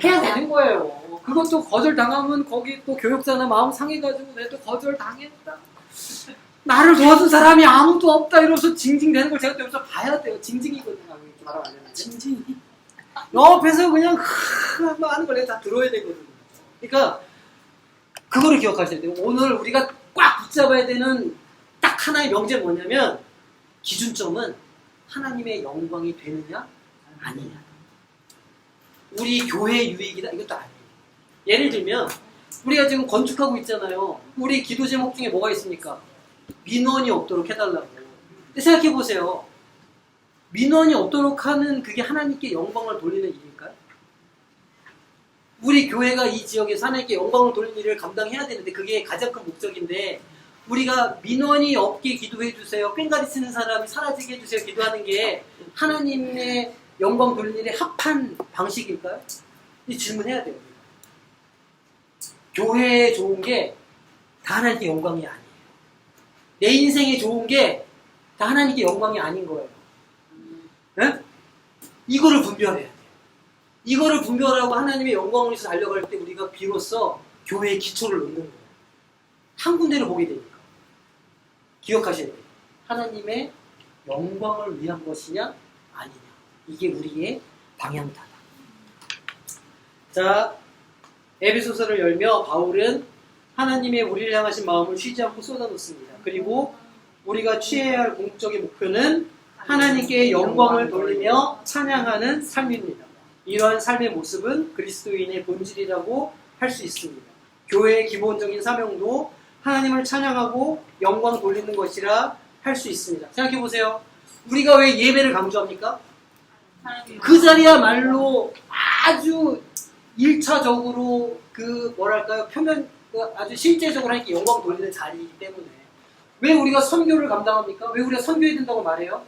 해야 되는 거예요. 그것도 거절당하면 거기 또 교육자나 마음 상해가지고 내가 또 거절당했다. 나를 도와준 사람이 아무도 없다 이러면서 징징대는 걸 제가 또 여기서 봐야 돼요. 징징이거든요. 이렇게 말하면 안 되는데. 진진이. 옆에서 그냥 하는 걸 내가 다 들어야 되거든요. 그러니까 그거를 기억하셔야 돼요. 오늘 우리가 꽉 붙잡아야 되는 딱 하나의 명제는 뭐냐면 기준점은 하나님의 영광이 되느냐 아니냐. 우리 교회의 유익이다 이것도 아니에요. 예를 들면 우리가 지금 건축하고 있잖아요. 우리 기도 제목 중에 뭐가 있습니까? 민원이 없도록 해달라고. 근데 생각해 보세요. 민원이 없도록 하는 그게 하나님께 영광을 돌리는 일일까요? 우리 교회가 이 지역에서 하나님께 영광을 돌리는 일을 감당해야 되는데 그게 가장 큰 목적인데 우리가 민원이 없게 기도해 주세요. 꽹가리 쓰는 사람이 사라지게 해주세요. 기도하는 게 하나님의 영광 돌리는 일에 합한 방식일까요? 이 질문해야 돼요. 교회에 좋은 게 다 하나님께 영광이 아니에요. 내 인생에 좋은 게 다 하나님께 영광이 아닌 거예요. 네? 이거를 분별해야 돼요. 이거를 분별하고 하나님의 영광을 위해서 달려갈 때 우리가 비로소 교회의 기초를 놓는 거예요. 한 군데를 보게 되니까. 기억하셔야 돼요. 하나님의 영광을 위한 것이냐 아니냐. 이게 우리의 방향타다. 자, 에베소서를 열며 바울은 하나님의 우리를 향하신 마음을 쉬지 않고 쏟아놓습니다. 그리고 우리가 취해야 할 궁극적인 목표는 하나님께 영광을 돌리며 찬양하는 삶입니다. 이러한 삶의 모습은 그리스도인의 본질이라고 할 수 있습니다. 교회의 기본적인 사명도 하나님을 찬양하고 영광 돌리는 것이라 할 수 있습니다. 생각해 보세요. 우리가 왜 예배를 강조합니까? 그 자리야말로 아주 1차적으로 그 뭐랄까요 표면 아주 실제적으로 하니까 영광 돌리는 자리이기 때문에 왜 우리가 선교를 감당합니까? 왜 우리가 선교해야 된다고 말해요?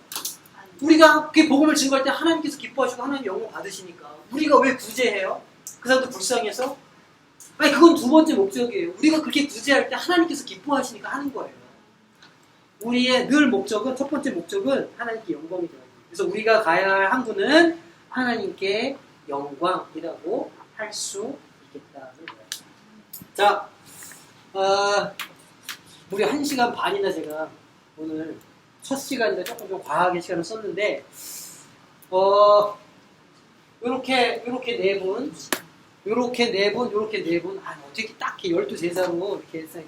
우리가 그 복음을 증거할 때 하나님께서 기뻐하시고 하나님 영광 받으시니까 우리가 왜 구제해요? 그 사람들 불쌍해서? 아니 그건 두 번째 목적이에요. 우리가 그렇게 구제할 때 하나님께서 기뻐하시니까 하는 거예요. 우리의 늘 목적은 첫 번째 목적은 하나님께 영광이 되어야 돼요. 그래서 우리가 가야 할 항구는 하나님께 영광이라고 할 수 있겠다는 거예요. 자, 무려 1시간 반이나 제가 오늘 첫 시간인데 조금 좀 과하게 시간을 썼는데 요렇게 네 분, 어떻게 딱 12제자로 이렇게 해서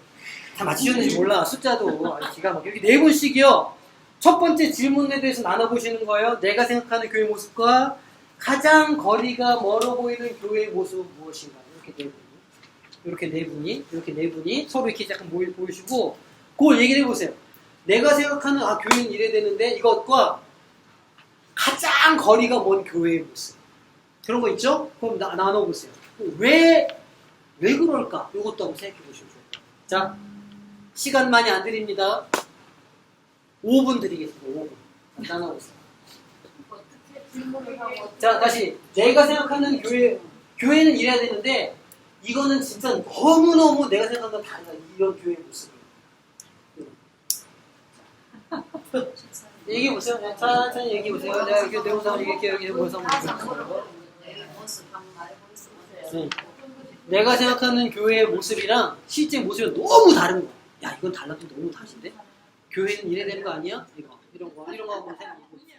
다 맞추셨는지 몰라. 숫자도 기가 막혀. 이렇게 네 분씩이요. 첫 번째 질문에 대해서 나눠보시는 거예요. 내가 생각하는 교회 모습과 가장 거리가 멀어 보이는 교회의 모습은 무엇인가. 이렇게 네 분이 서로 이렇게 약간 보이시고 그걸 얘기를 해보세요. 내가 생각하는 교회는 이래야 되는데 이것과 가장 거리가 먼 교회의 모습. 그런 거 있죠? 그럼 나눠보세요. 왜 그럴까? 이것도 한번 생각해 보시면 좋을 거예요. 자, 시간 많이 안 드립니다. 5분 드리겠습니다. 5분. 나눠보세요. 어떻게 질문을 하고 자, 다시. 내가 생각하는 교회는 이래야 되는데 이거는 진짜 너무너무 내가 생각하는 건 다르다. 이런 교회의 모습이에요. 얘기해보세요. 천천히 얘기해보세요. 내가 이렇게 내용상을 이렇게 보여서 내가 생각하는 교회의 모습이랑 실제 모습이 너무 다른 거야. 야, 이건 달라도 너무 다른데? 교회는 이래야 되는 거 아니야? 이런 거 한번 생각해보세요.